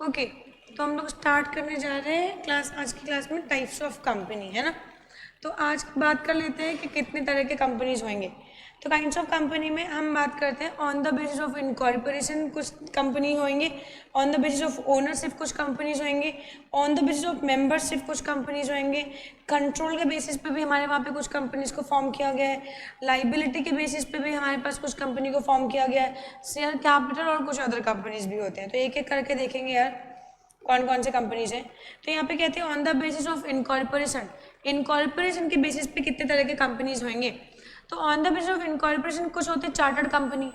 Okay, तो हम लोग स्टार्ट करने जा रहे हैं क्लास। आज की क्लास में टाइप्स ऑफ कंपनी है ना। तो आज बात कर लेते हैं कि कितने तरह के कंपनीज होंगे। तो काइंड्स ऑफ कंपनी में हम बात करते हैं on the basis of incorporation कुछ कंपनी होंगे, on the basis of ownership कुछ कंपनीज होंगे, on the basis of membership कुछ कंपनीज होंगे, कंट्रोल के बेसिस पे भी हमारे वहाँ पे कुछ कंपनीज को फॉर्म किया गया है, लाइबिलिटी के बेसिस पे भी हमारे पास कुछ कंपनी को फॉर्म किया गया है, शेयर कैपिटल और कुछ अदर कंपनीज भी होते हैं। तो एक एक करके देखेंगे यार कौन कौन से कंपनीज हैं। तो यहाँ पे कहते हैं on the basis of incorporation, incorporation के बेसिस पे कितने तरह के कंपनीज होंगे। तो on the basis of incorporation कुछ होते हैं चार्टर्ड कंपनी।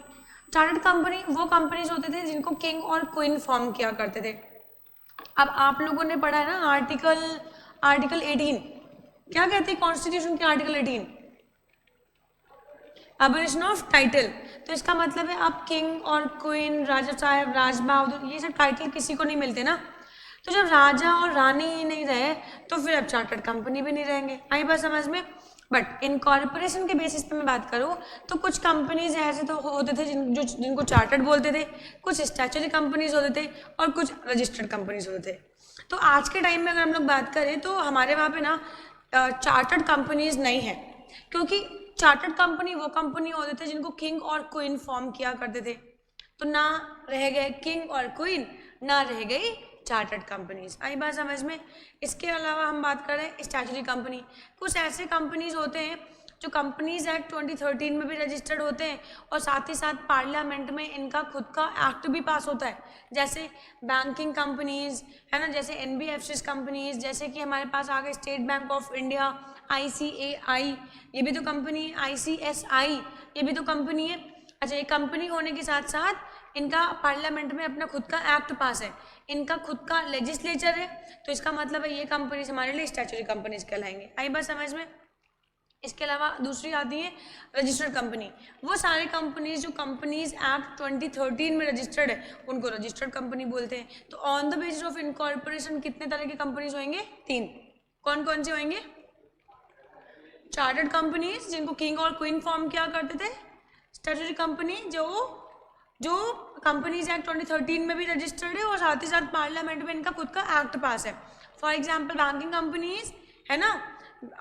चार्टर्ड कंपनी वो कंपनीज होते थे जिनको किंग और क्वीन फॉर्म किया करते थे। अब आप लोगों ने पढ़ा है ना आर्टिकल 18, क्या कहते हैं कॉन्स्टिट्यूशन के आर्टिकल 18, अबोलिशन ऑफ टाइटल। तो इसका मतलब है अब किंग और क्वीन, राजा साहब, राज बहादुर, ये सब टाइटल किसी को नहीं मिलते ना। तो जब राजा और रानी ही नहीं रहे तो फिर अब चार्टर्ड कंपनी भी नहीं रहेंगे। आई बात समझ में। बट इनकॉर्पोरेशन के बेसिस पे मैं बात करूँ तो कुछ कंपनीज ऐसे तो होते थे जिनको चार्टर्ड बोलते थे, कुछ स्टैच्यूटरी कंपनीज होते थे और कुछ रजिस्टर्ड कंपनीज होते थे। तो आज के टाइम में अगर हम लोग बात करें तो हमारे वहाँ पे ना चार्टर्ड कंपनीज नहीं है, क्योंकि चार्टर्ड कंपनी वो कंपनी होते थे जिनको किंग और क्वीन फॉर्म किया करते थे। तो ना रह गए किंग और क्वीन, ना रह गई चार्टर्ड कंपनीज। आई बात समझ में। इसके अलावा हम बात करें स्टैट्यूटरी कंपनी, कुछ ऐसे कंपनीज होते हैं जो कंपनीज एक्ट 2013 में भी रजिस्टर्ड होते हैं और साथ ही साथ पार्लियामेंट में इनका खुद का एक्ट भी पास होता है, जैसे बैंकिंग कंपनीज है ना, जैसे एनबीएफसी कंपनीज, जैसे कि हमारे पास आ गए state bank of India, ICAI, ये भी तो कंपनी है, ICSI, ये भी तो कंपनी है। अच्छा, ये कंपनी होने के साथ साथ इनका पार्लियामेंट में अपना खुद का एक्ट पास है, इनका खुद का लेजिस्लेचर है। तो इसका मतलब है ये कंपनीज हमारे लिए स्टैट्यूटरी कंपनीज कहलाएंगे। आई बात समझ में। इसके अलावा दूसरी आती है रजिस्टर्ड कंपनी। वो सारे कंपनीज जो कंपनीज एक्ट 2013 में रजिस्टर्ड है उनको रजिस्टर्ड कंपनी बोलते हैं। तो on the basis of incorporation कितने तरह के कंपनीज होंगे? 3। कौन कौन से होंगे? चार्टर्ड कंपनीज जिनको किंग और क्वीन फॉर्म किया करते थे, स्टैट्यूटरी कंपनी जो कंपनीज एक्ट 2013 में भी रजिस्टर्ड है और साथ ही साथ पार्लियामेंट में इनका खुद का एक्ट पास है। फॉर एग्जांपल बैंकिंग कंपनीज है ना,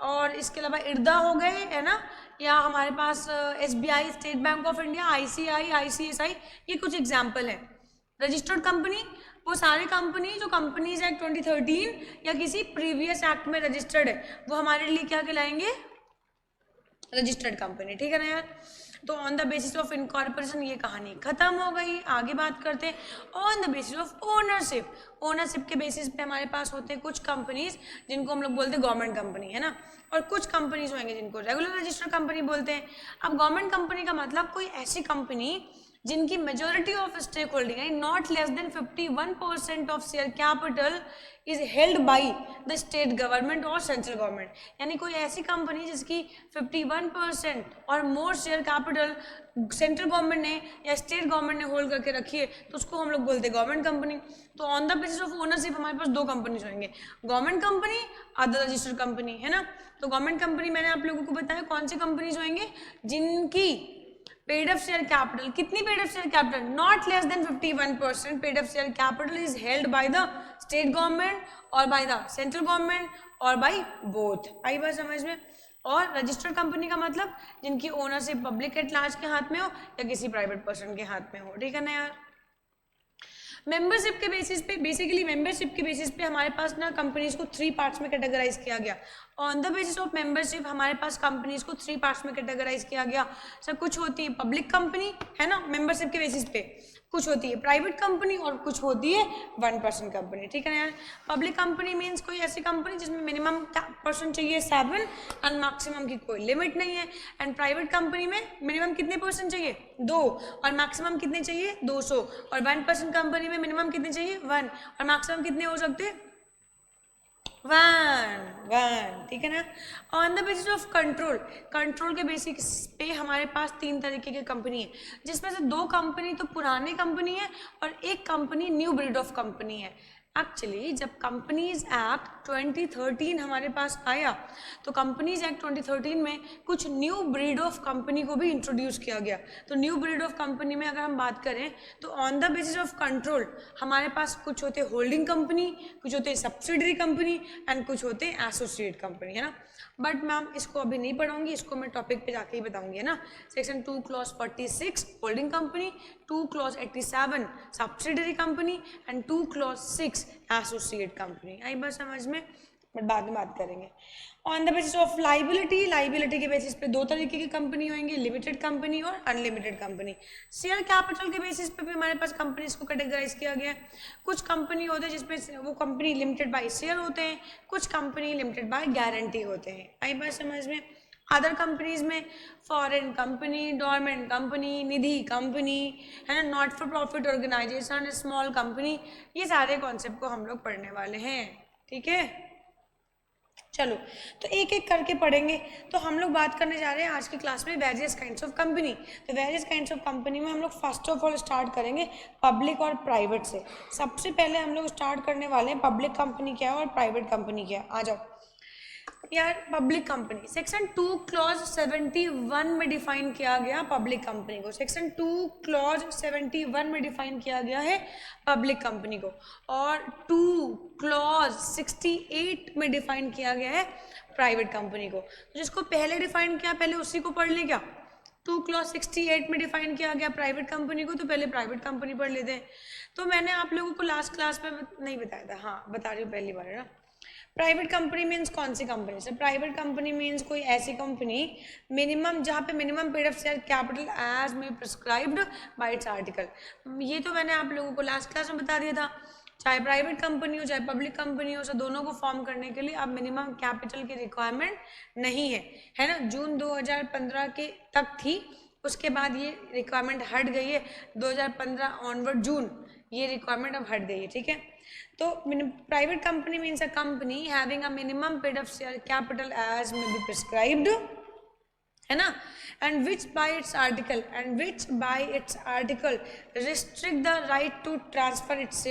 और इसके अलावा इर्दा हो गए है ना, या हमारे पास SBI, state bank of India, ICAI, ICSI, ये कुछ एग्जाम्पल है। रजिस्टर्ड कंपनी वो सारे कंपनी जो कंपनीज एक्ट 2013 या किसी प्रीवियस एक्ट में रजिस्टर्ड है वो हमारे लिए क्या कहलाएंगे? Registered company. ठीक है ना यार। तो on the basis of incorporation ये कहानी खत्म हो गई। आगे बात करते हैं on the basis of ownership. Ownership के बेसिस पे हमारे पास होते हैं कुछ कंपनीज जिनको हम लोग बोलते हैं गवर्नमेंट कंपनी है ना, और कुछ कंपनीज होंगे जिनको रेगुलर रजिस्टर्ड कंपनी बोलते हैं। अब गवर्नमेंट कंपनी का मतलब कोई ऐसी कंपनी जिनकी मेजोरिटी ऑफ स्टेक होल्डिंग है not less than 51% of share capital is held by the state government और सेंट्रल गवर्नमेंट। यानी कोई ऐसी कंपनी जिसकी 51% और मोर शेयर कैपिटल सेंट्रल गवर्नमेंट ने या स्टेट गवर्नमेंट ने होल्ड करके रखी है तो उसको हम लोग बोलते हैं गवर्नमेंट कंपनी। तो on the basis of ownership हमारे पास 2 कंपनीज होंगे, government company, other registered company है ना। तो गवर्नमेंट कंपनी मैंने आप लोगों को बताया कौन सी कंपनीज होंगे? जिनकी पेड अप शेयर कैपिटल, कितनी paid up share capital? Not less than 51% paid up share capital is held by the state government और बाय द सेंट्रल गवर्नमेंट और बाय बोथ। आई बात समझ में। और रजिस्टर्ड कंपनी का मतलब जिनकी ओनरशिप पब्लिक एट लार्ज के हाथ में हो या किसी प्राइवेट पर्सन के हाथ में हो। ठीक है ना यार। मेंबरशिप के बेसिस पे, बेसिकली मेंबरशिप के बेसिस पे हमारे पास ना कंपनीज को 3 पार्ट्स में कैटेगराइज किया गया। On the basis of membership हमारे पास कंपनीज को 3 पार्ट्स में कैटेगराइज किया गया। सर कुछ होती है पब्लिक कंपनी है ना मेंबरशिप के बेसिस पे, कुछ होती है प्राइवेट कंपनी और कुछ होती है 1% कंपनी। ठीक है ना यार। पब्लिक कंपनी मीन्स कोई ऐसी कंपनी जिसमें मिनिमम पर्सन चाहिए 7 एंड मैक्सिमम की कोई लिमिट नहीं है। एंड प्राइवेट कंपनी में मिनिमम कितने पर्सन चाहिए? 2 और मैक्सिमम कितने चाहिए? 200। और 1% कंपनी में मिनिमम कितने चाहिए? 1 और मैक्सिमम कितने हो सकते हैं? 1। ठीक है ना। On the basis of control, control के बेसिस पे हमारे पास 3 तरीके की कंपनी है, जिसमें से 2 कंपनी तो पुरानी कंपनी है और एक company new breed of company है। एक्चुअली जब कंपनीज एक्ट 2013 हमारे पास आया तो कंपनीज एक्ट 2013 में कुछ न्यू ब्रीड ऑफ कंपनी को भी इंट्रोड्यूस किया गया। तो न्यू ब्रीड ऑफ कंपनी में अगर हम बात करें तो on the basis of control हमारे पास कुछ होते होल्डिंग कंपनी, कुछ होते सब्सिडरी कंपनी एंड कुछ होते एसोसिएट कंपनी, है ना। बट मैम इसको अभी नहीं पढ़ाऊंगी, इसको मैं टॉपिक पे जाके ही बताऊंगी, है ना। Section 2 clause 46 holding company, 2 clause 87 subsidiary company and 2 clause 6 associate company. आई बात समझ में, बट बाद में बात करेंगे। On the basis of liability, liability के बेसिस पे दो तरीके की कंपनी होंगी, लिमिटेड कंपनी और अनलिमिटेड कंपनी। शेयर कैपिटल के बेसिस पे भी हमारे पास कंपनीज को कैटेगराइज किया गया है। कुछ कंपनी होते हैं जिसमें वो कंपनी लिमिटेड बाय शेयर होते हैं, कुछ कंपनी लिमिटेड बाय गारंटी होते हैं। आई बात समझ में। अदर कंपनीज में foreign company, dormant company, Nidhi company, है ना, not for profit organisation, small company, ये सारे कॉन्सेप्ट को हम लोग पढ़ने वाले हैं, ठीक है। चलो तो एक एक करके पढ़ेंगे। तो हम लोग बात करने जा रहे हैं आज की क्लास में वेरियस काइंड्स ऑफ कंपनी। तो वेरियस काइंड्स ऑफ कंपनी में हम लोग फर्स्ट ऑफ ऑल स्टार्ट करेंगे पब्लिक और प्राइवेट से। सबसे पहले हम लोग स्टार्ट करने वाले हैं पब्लिक कंपनी क्या है और प्राइवेट कंपनी क्या है। आ जाओ यार, पब्लिक कंपनी सेक्शन 2 क्लॉज 71 में डिफाइन किया गया पब्लिक कंपनी को। सेक्शन 2 क्लॉज 71 में डिफाइन किया गया है पब्लिक कंपनी को, और 2 क्लॉज 68 में डिफाइन किया गया है प्राइवेट कंपनी को। तो जिसको पहले डिफाइन किया पहले उसी को पढ़ लें क्या। 2 क्लॉज 68 में डिफाइन किया गया प्राइवेट कंपनी को, तो पहले प्राइवेट कंपनी पढ़ लेते हैं। तो मैंने आप लोगों को लास्ट क्लास में नहीं बताया था, हाँ बता रही हूँ पहली बार, है ना। प्राइवेट कंपनी मीन्स कौन सी कंपनी से। प्राइवेट कंपनी मीन्स कोई ऐसी कंपनी मिनिमम जहाँ पे minimum period of share capital as में प्रिस्क्राइब्ड बाय इट्स आर्टिकल। ये तो मैंने आप लोगों को लास्ट क्लास में बता दिया था। चाहे प्राइवेट कंपनी हो चाहे पब्लिक कंपनी हो, सब दोनों को फॉर्म करने के लिए अब मिनिमम कैपिटल की रिक्वायरमेंट नहीं है ना। जून 2015 के तक थी, उसके बाद ये रिक्वायरमेंट हट गई है। 2015 ऑनवर्ड जून ये रिक्वायरमेंट अब हट गई है, ठीक है। तो private company means a company having a minimum paid of share capital as में बी प्रिस्क्राइब्ड, है ना, and which by its article restrict the right to transfer its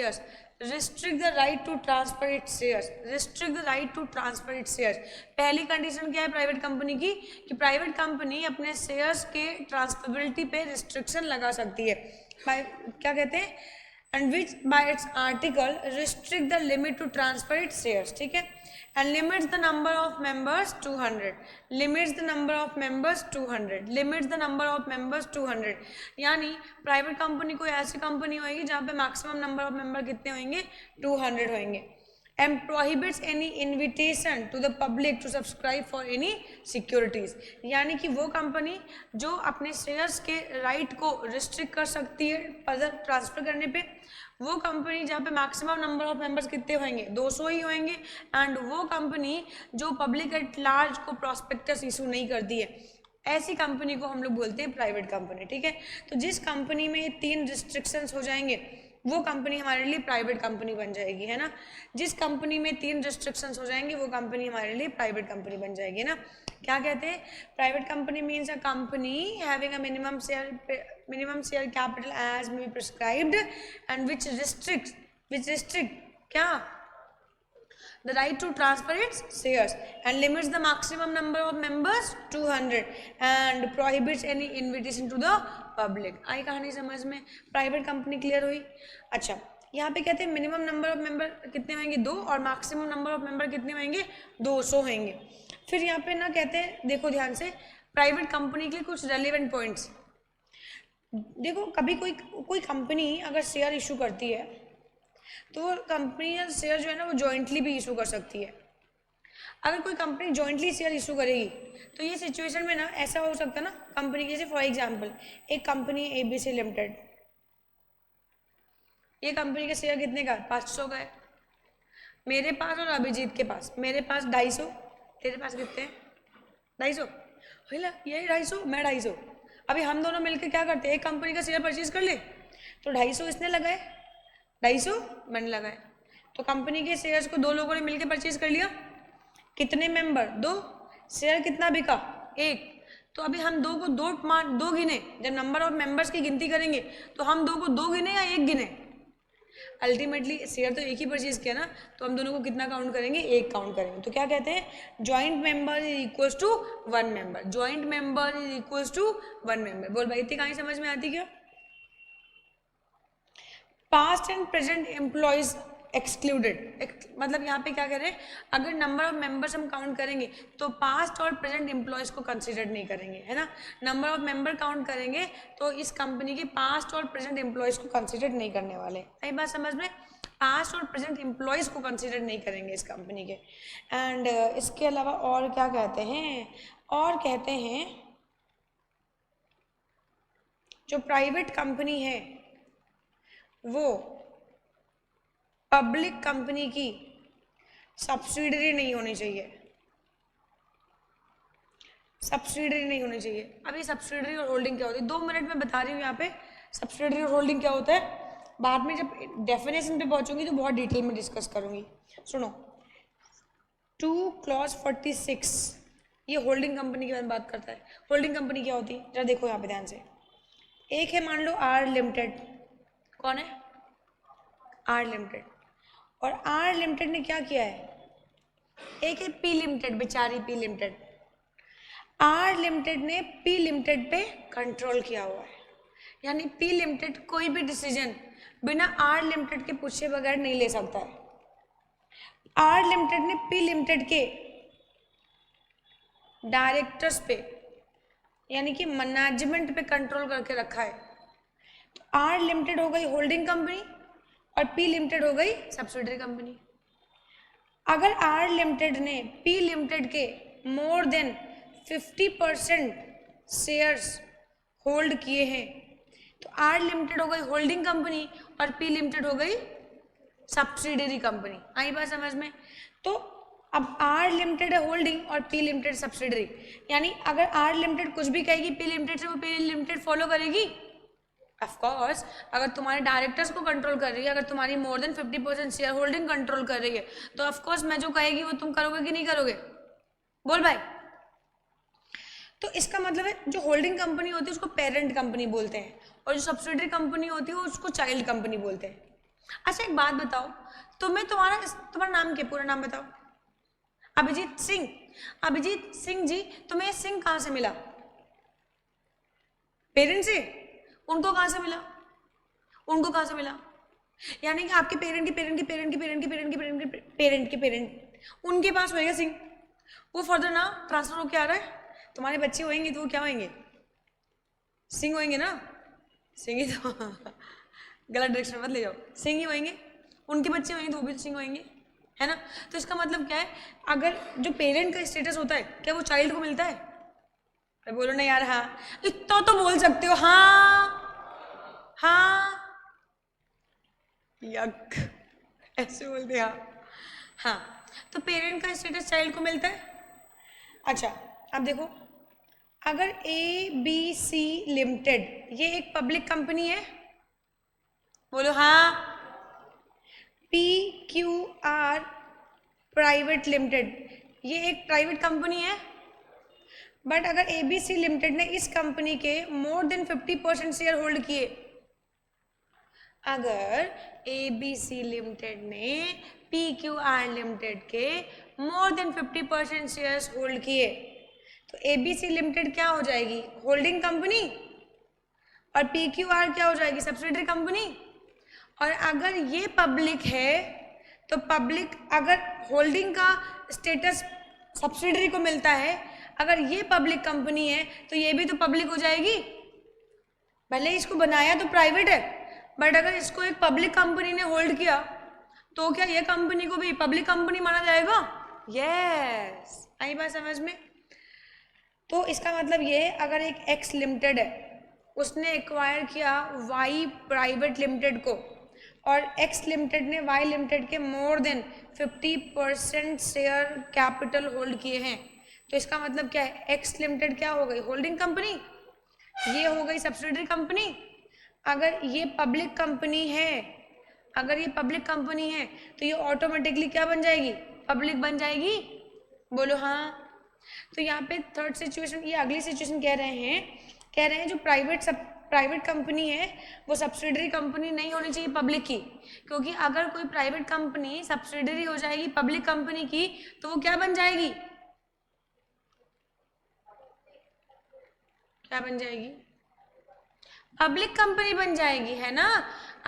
shares. पहली कंडीशन क्या है प्राइवेट कंपनी की, कि प्राइवेट कंपनी अपने shares के ट्रांसफरेबिलिटी पे रिस्ट्रिक्शन लगा सकती है। क्या कहते हैं, and which by its article restrict the limit to transfer its shares, ठीक है, and limits the number of members 200, यानी प्राइवेट कंपनी कोई ऐसी कंपनी होगी जहाँ पे मैक्सिमम नंबर ऑफ मेंबर कितने होंगे, 200 होंगे। and prohibits any invitation to the public to subscribe for any securities, यानी कि वो कंपनी जो अपने शेयर्स के राइट को रिस्ट्रिक्ट कर सकती है फर्दर ट्रांसफर करने पे, वो कंपनी जहाँ पे मैक्सिमम नंबर ऑफ मेंबर्स कितने होंगे, 200 ही होंगे, एंड वो कंपनी जो पब्लिक एट लार्ज को प्रॉस्पेक्टस इशू नहीं करती है, ऐसी कंपनी को हम लोग बोलते हैं प्राइवेट कंपनी, ठीक है। तो जिस कंपनी में ये 3 रिस्ट्रिक्शंस हो जाएंगे वो कंपनी हमारे लिए प्राइवेट कंपनी बन जाएगी, है ना। जिस कंपनी में 3 रिस्ट्रिक्शंस हो जाएंगे वो कंपनी हमारे लिए प्राइवेट कंपनी बन जाएगी ना। क्या कहते हैं, private company means a company having a minimum share capital as में प्रिस्क्राइब्ड एंड विच रिस्ट्रिक्ट क्या, the right to transfer its shares and limits the maximum number of members 200 and prohibits any invitation to the public। आई कहानी समझ में, private company clear हुई। अच्छा, यहाँ पे कहते हैं मिनिमम नंबर ऑफ मेंबर कितने होंगे, 2, और मैक्सिमम नंबर ऑफ मेंबर कितने होंगे, 200 होंगे। फिर यहाँ पे ना कहते हैं, देखो ध्यान से, प्राइवेट कंपनी के लिए कुछ रेलिवेंट पॉइंट्स देखो। कभी कोई कंपनी अगर शेयर इशू करती है तो कंपनी या शेयर जो है ना वो जॉइंटली भी इशू कर सकती है। अगर कोई कंपनी जॉइंटली शेयर इशू करेगी तो ये सिचुएशन में ना ऐसा हो सकता है ना, कंपनी जैसे फॉर एग्जांपल एक कंपनी ABC लिमिटेड, ये कंपनी का शेयर कितने का, 500 का है मेरे पास और अभिजीत के पास। मेरे पास 250, तेरे पास कितने हैं, 250, यही 250, मैं 250। अभी हम दोनों मिलकर क्या करते हैं, एक कंपनी का शेयर परचेज कर ले, तो 250 इसने लगाए, 250 मैंने लगाए, तो कंपनी के शेयर्स को 2 लोगों ने मिलकर परचेज कर लिया। कितने मेंबर, 2, शेयर कितना बिका, 1। तो अभी हम 2 को 2 गिने, जब नंबर ऑफ मेंबर्स की गिनती करेंगे तो हम 2 को 2 गिने या 1 गिने, अल्टीमेटली शेयर तो एक ही परचेज किया ना, तो हम दोनों को कितना काउंट करेंगे, एक काउंट करेंगे। तो क्या कहते हैं, joint member is equals to one member, joint member is equals to one member. बोल भाई इतनी कहानी समझ में आती क्या? Past and present employees excluded, मतलब यहाँ पे क्या कह रहे हैं, अगर नंबर ऑफ मेंबर्स हम काउंट करेंगे तो पास्ट और प्रेजेंट एम्प्लॉयज को कंसिडर नहीं करेंगे, है ना। नंबर ऑफ मेंबर काउंट करेंगे तो इस कंपनी के पास्ट और प्रेजेंट एम्प्लॉयज को कंसिडर नहीं करने वाले। सही बात समझ में, पास्ट और प्रेजेंट एम्प्लॉयज को कंसिडर नहीं करेंगे इस कंपनी के। एंड इसके अलावा और क्या कहते हैं, और कहते हैं जो प्राइवेट कंपनी है वो पब्लिक कंपनी की सब्सिडरी नहीं होनी चाहिए, सब्सिडरी नहीं होनी चाहिए। अभी सब्सिडरी और होल्डिंग क्या होती है, 2 मिनट में बता रही हूँ यहाँ पे सब्सिडरी और होल्डिंग क्या होता है। बाद में जब डेफिनेशन पे पहुंचूंगी तो बहुत डिटेल में डिस्कस करूंगी। सुनो 2 क्लॉज 46 ये होल्डिंग कंपनी के बारे में बात करता है। होल्डिंग कंपनी क्या होती है जरा देखो यहाँ पे ध्यान से। एक है मान लो आर लिमिटेड, कौन है, आर लिमिटेड, और आर लिमिटेड ने क्या किया है, एक है पी लिमिटेड, बेचारी पी लिमिटेड। आर लिमिटेड ने पी लिमिटेड पे कंट्रोल किया हुआ है, यानी पी लिमिटेड कोई भी डिसीजन बिना आर लिमिटेड के पूछे बगैर नहीं ले सकता है। आर लिमिटेड ने पी लिमिटेड के डायरेक्टर्स पे यानी कि मैनेजमेंट पे कंट्रोल करके रखा है। तो आर लिमिटेड हो गई होल्डिंग कंपनी और पी लिमिटेड हो गई सब्सिडरी कंपनी। अगर आर लिमिटेड ने पी लिमिटेड के मोर देन 50% शेयर्स होल्ड किए हैं तो आर लिमिटेड हो गई होल्डिंग कंपनी और पी लिमिटेड हो गई सब्सिडरी कंपनी। आई बात समझ में। तो अब आर लिमिटेड है होल्डिंग और पी लिमिटेड सब्सिडरी, यानी अगर आर लिमिटेड कुछ भी कहेगी पी लिमिटेड से वो पी लिमिटेड फॉलो करेगी। ऑफ कोर्स अगर तुम्हारे डायरेक्टर्स को कंट्रोल कर रही है, अगर तुम्हारी more than 50% share holding control कर रही है तो ऑफ कोर्स मैं जो कहेगी वो तुम करोगे कि नहीं करोगे, बोल भाई। तो इसका मतलब है जो होल्डिंग कंपनी होती है उसको पेरेंट कंपनी बोलते हैं और जो सब्सिडरी कंपनी होती है उसको चाइल्ड कंपनी बोलते हैं। अच्छा एक बात बताओ, तुम्हारा नाम क्या, पूरा नाम बताओ। अभिजीत सिंह। अभिजीत सिंह जी, तुम्हें सिंह कहाँ से मिला, पेरेंट से? उनको कहाँ से मिला, उनको कहाँ से मिला? यानी कि आपके पेरेंट के पेरेंट के पेरेंट के पेरेंट के पेरेंट के पेरेंट के पेरेंट के पेरेंट उनके पास होएगा सिंह, वो फर्दर ना ट्रांसफर होके आ रहा है। तुम्हारे बच्चे होंगे तो वो क्या होंगे, सिंह होंगे ना, सिंह ही तो गलत डायरेक्शन मत ले जाओ, सिंह ही होंगे। उनके बच्चे होंगे तो वो भी सिंह होंगे, है ना। तो इसका मतलब क्या है, अगर जो पेरेंट का स्टेटस होता है क्या वो चाइल्ड को मिलता है? अरे बोलो ना यार, हाँ इतना तो बोल सकते हो, हाँ हाँ यक ऐसे बोलते हाँ। हाँ तो पेरेंट का स्टेटस चाइल्ड को मिलता है। अच्छा अब देखो, अगर ABC लिमिटेड ये एक पब्लिक कंपनी है, बोलो हाँ। PQR प्राइवेट लिमिटेड ये एक प्राइवेट कंपनी है, बट अगर ABC लिमिटेड ने इस कंपनी के मोर देन 50% शेयर होल्ड किए, अगर ABC लिमिटेड ने PQR लिमिटेड के मोर देन 50% शेयर्स होल्ड किए तो ABC लिमिटेड क्या हो जाएगी, होल्डिंग कंपनी, और PQR क्या हो जाएगी, सब्सिडरी कंपनी। और अगर ये पब्लिक है तो पब्लिक, अगर होल्डिंग का स्टेटस सब्सिडरी को मिलता है, अगर ये पब्लिक कंपनी है तो ये भी तो पब्लिक हो जाएगी। भले इसको बनाया तो प्राइवेट है, बट अगर इसको एक पब्लिक कंपनी ने होल्ड किया तो क्या ये कंपनी को भी पब्लिक कंपनी माना जाएगा? यस, आई बात समझ में। तो इसका मतलब ये है, अगर एक X लिमिटेड है उसने एक्वायर किया Y प्राइवेट लिमिटेड को और X लिमिटेड ने Y लिमिटेड के more than 50% share capital hold किए हैं, तो इसका मतलब क्या है, X लिमिटेड क्या हो गई, होल्डिंग कंपनी, ये हो गई सब्सिडरी कंपनी। अगर ये पब्लिक कंपनी है, अगर ये पब्लिक कंपनी है तो ये ऑटोमेटिकली क्या बन जाएगी, पब्लिक बन जाएगी, बोलो हाँ। तो यहाँ पे थर्ड सिचुएशन, ये अगली सिचुएशन कह रहे हैं जो प्राइवेट कंपनी है वो सब्सिडरी कंपनी नहीं होनी चाहिए पब्लिक की, क्योंकि अगर कोई प्राइवेट कंपनी सब्सिडरी हो जाएगी पब्लिक कंपनी की तो वो क्या बन जाएगी, क्या बन जाएगी, पब्लिक कंपनी बन जाएगी, है ना।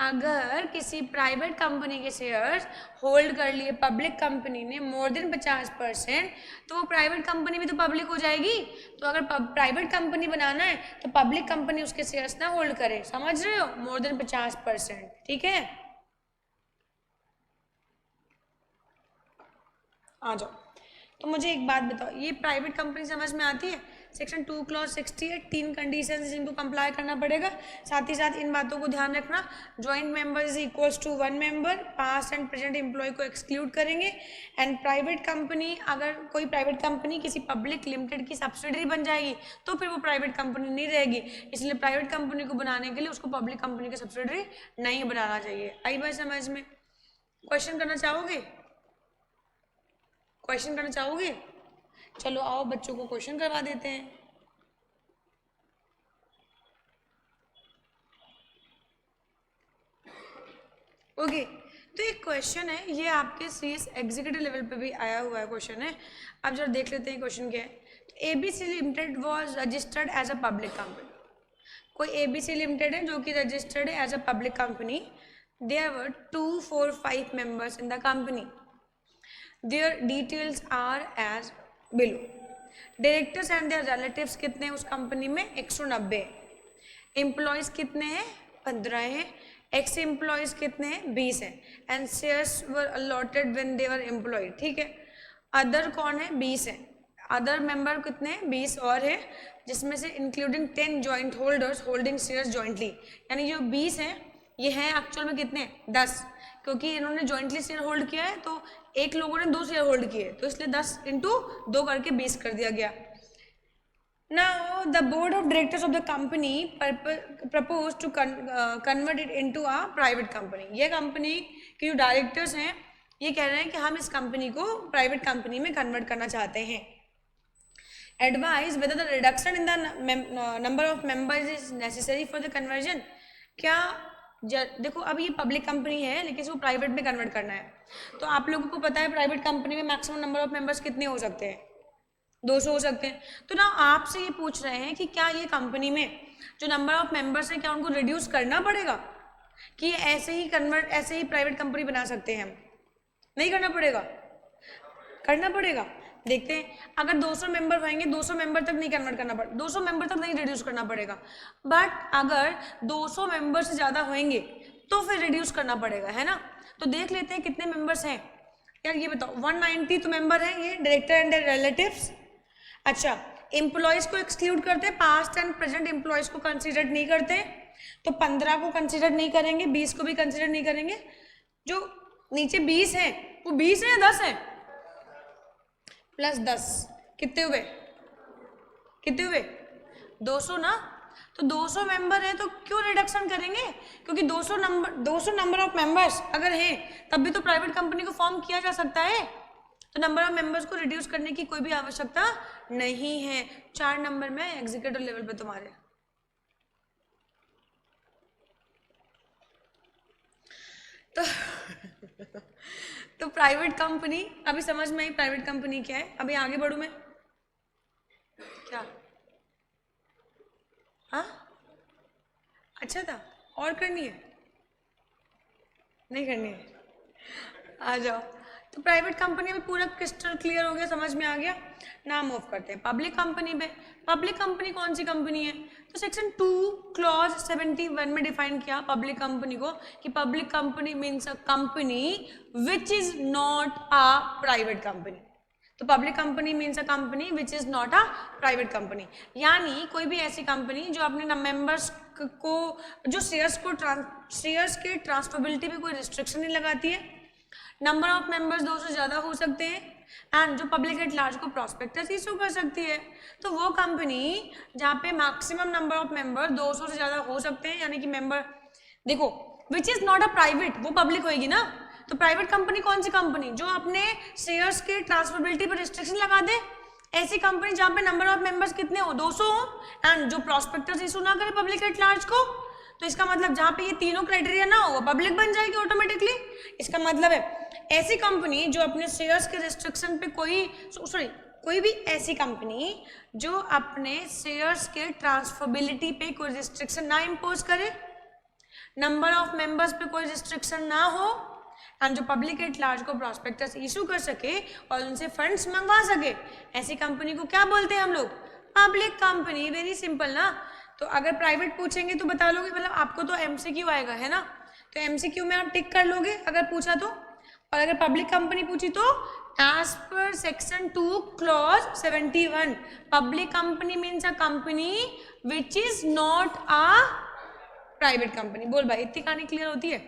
अगर किसी प्राइवेट कंपनी के शेयर्स होल्ड कर लिए पब्लिक कंपनी ने मोर देन 50%, तो वो प्राइवेट कंपनी भी तो पब्लिक हो जाएगी। तो अगर प्राइवेट कंपनी बनाना है तो पब्लिक कंपनी उसके शेयर्स ना होल्ड करे, समझ रहे हो, मोर देन 50%, ठीक है। आ जाओ, तो मुझे एक बात बताओ, ये प्राइवेट कंपनी समझ में आती है। सेक्शन 2 क्लॉज 68 3 कंडीशन जिनको कंप्लाई करना पड़ेगा। साथ ही साथ इन बातों को ध्यान रखना, joint member is equals to 1 member, past and present employee को एक्सक्लूड करेंगे। एंड प्राइवेट कंपनी, अगर कोई प्राइवेट कंपनी किसी पब्लिक लिमिटेड की सब्सिडरी बन जाएगी तो फिर वो प्राइवेट कंपनी नहीं रहेगी, इसलिए प्राइवेट कंपनी को बनाने के लिए उसको पब्लिक कंपनी की सब्सिडरी नहीं बनाना चाहिए। आई बात समझ में। क्वेश्चन करना चाहोगे, क्वेश्चन करना चाहोगे? चलो आओ बच्चों को क्वेश्चन करवा देते हैं। ओके, तो एक क्वेश्चन है, ये आपके सीएस एग्जीक्यूटिव लेवल पे भी आया हुआ है क्वेश्चन है। अब जरा देख लेते हैं क्वेश्चन क्या है। ABC limited was registered as a public company. कोई एबीसी लिमिटेड है जो कि रजिस्टर्ड है as a public company. There were 2, 4, 5 members in the company. Their details are as below. Directors and their relatives कितने हैं उस कंपनी में? 190। Employees कितने हैं? 15 हैं। एक्स एम्प्लॉयज कितने हैं? 20 हैं। And shares were allotted when they were employed, ठीक है। अदर कौन है? 20 है। अदर मेंबर कितने हैं? 20 और है, जिसमें से including 10 joint holders holding shares jointly, यानी जो 20 हैं ये हैं एक्चुअल में कितने? 10, क्योंकि इन्होंने जॉइंटली शेयर होल्ड किया है तो एक लोगों ने 2 शेयर होल्ड किए, तो इसलिए 10 इंटू 2 करके 20 कर दिया गया। Now the board of directors of the company propose to convert it into a private company. ये कंपनी के जो डायरेक्टर्स हैं ये कह रहे हैं कि हम इस कंपनी को प्राइवेट कंपनी में कन्वर्ट करना चाहते हैं। Advise whether the reduction in the number of members is necessary for the conversion. क्या देखो अब ये पब्लिक कंपनी है लेकिन इसको प्राइवेट में कन्वर्ट करना है, तो आप लोगों को पता है प्राइवेट कंपनी में मैक्सिमम नंबर ऑफ मेंबर्स कितने हो सकते हैं? 200 हो सकते हैं। तो ना आपसे ये पूछ रहे हैं कि क्या ये कंपनी में जो नंबर ऑफ मेंबर्स है क्या उनको रिड्यूस करना पड़ेगा, कि ऐसे ही प्राइवेट कंपनी बना सकते हैं हम? नहीं करना पड़ेगा, करना पड़ेगा। देखते हैं, अगर 200 मेंबर होंगे 200 मेंबर तक नहीं कन्वर्ट करना पड़ेगा, 200 मेंबर तक नहीं रिड्यूस करना पड़ेगा। बट अगर 200 मेंबर से ज़्यादा होंगे तो फिर रिड्यूस करना पड़ेगा, है ना। तो देख लेते हैं कितने मेंबर्स हैं यार, ये बताओ। 190 तो मेंबर हैं ये, डायरेक्टर एंड रिलेटिव्स। अच्छा, एम्प्लॉयज़ को एक्सक्लूड करते हैं, पास्ट एंड प्रेजेंट एम्प्लॉयज़ को कंसिडर नहीं करते, तो 15 को कंसिडर नहीं करेंगे, 20 को भी कंसिडर नहीं करेंगे। जो नीचे 20 हैं वो 20 हैं या 10 हैं? प्लस 10 कितने हुए? कितने हुए? 200 ना। तो 200 मेंबर है तो क्यों रिडक्शन करेंगे? क्योंकि 200 नंबर ऑफ मेंबर्स अगर हैं तब भी तो प्राइवेट कंपनी को फॉर्म किया जा सकता है, तो नंबर ऑफ मेंबर्स को रिड्यूस करने की कोई भी आवश्यकता नहीं है। 4 नंबर में एग्जीक्यूटिव लेवल पे तुम्हारे। तो प्राइवेट कंपनी अभी समझ में आई, प्राइवेट कंपनी क्या है। अभी आगे बढ़ूं मैं क्या? हाँ अच्छा था, और करनी है? नहीं करनी है, आ जाओ। तो प्राइवेट कंपनी में पूरा क्रिस्टल क्लियर हो गया, समझ में आ गया। नाम मूव करते हैं पब्लिक कंपनी पे। पब्लिक कंपनी कौन सी कंपनी है? तो सेक्शन 2 क्लॉज 71 में डिफाइन किया पब्लिक कंपनी को कि public company means a company which is not a private company. तो public company means a company which is not a private company, यानी कोई भी ऐसी कंपनी जो अपने मेंबर्स को, जो शेयर्स के ट्रांसफरेबिलिटी पे कोई रिस्ट्रिक्शन नहीं लगाती है, नंबर ऑफ मेंबर्स 2 से ज़्यादा हो सकते हैं, एंड जो पब्लिक एट लार्ज को प्रॉस्पेक्टस इशू कर सकती है। तो वो कंपनी जहाँ पे मैक्सिमम नंबर ऑफ मेंबर 200 से ज़्यादा हो सकते हैं, यानी कि मेंबर देखो which is not a private, वो पब्लिक होएगी ना। तो प्राइवेट कंपनी कौन सी कंपनी? जो अपने शेयर्स के ट्रांसफरेबिलिटी पर रिस्ट्रिक्शन लगा दे, ऐसी कंपनी जहां पे नंबर ऑफ मेंबर्स कितने हो, 200 हो, एंड जो प्रॉस्पेक्टस इशू ना करे पब्लिक एट लार्ज को, तो इसका मतलब जहां पे ये तीनों क्राइटेरिया ना हो वो पब्लिक बन जाएगी ऑटोमेटिकली। इसका मतलब है ऐसी कंपनी जो अपने शेयर्स के रिस्ट्रिक्शन पे कोई भी ऐसी कंपनी जो अपने शेयर्स के ट्रांसफरेबिलिटी पे कोई रिस्ट्रिक्शन ना इम्पोज करे, नंबर ऑफ मेंबर्स पे कोई रिस्ट्रिक्शन ना हो, एंड जो पब्लिक एट लार्ज को प्रॉस्पेक्टस इशू कर सके और उनसे फंड्स मंगवा सके, ऐसी कंपनी को क्या बोलते हैं हम लोग, पब्लिक कंपनी। वेरी सिंपल ना। तो अगर प्राइवेट पूछेंगे तो बता लोगे, मतलब आपको तो एमसीक्यू आएगा है ना, तो एमसीक्यू में आप टिक कर लोगे अगर पूछा तो। और अगर पब्लिक कंपनी पूछी तो as per section 2 clause 71 public company means a company which is not a private company. बोल भाई, इतनी कहानी क्लियर होती है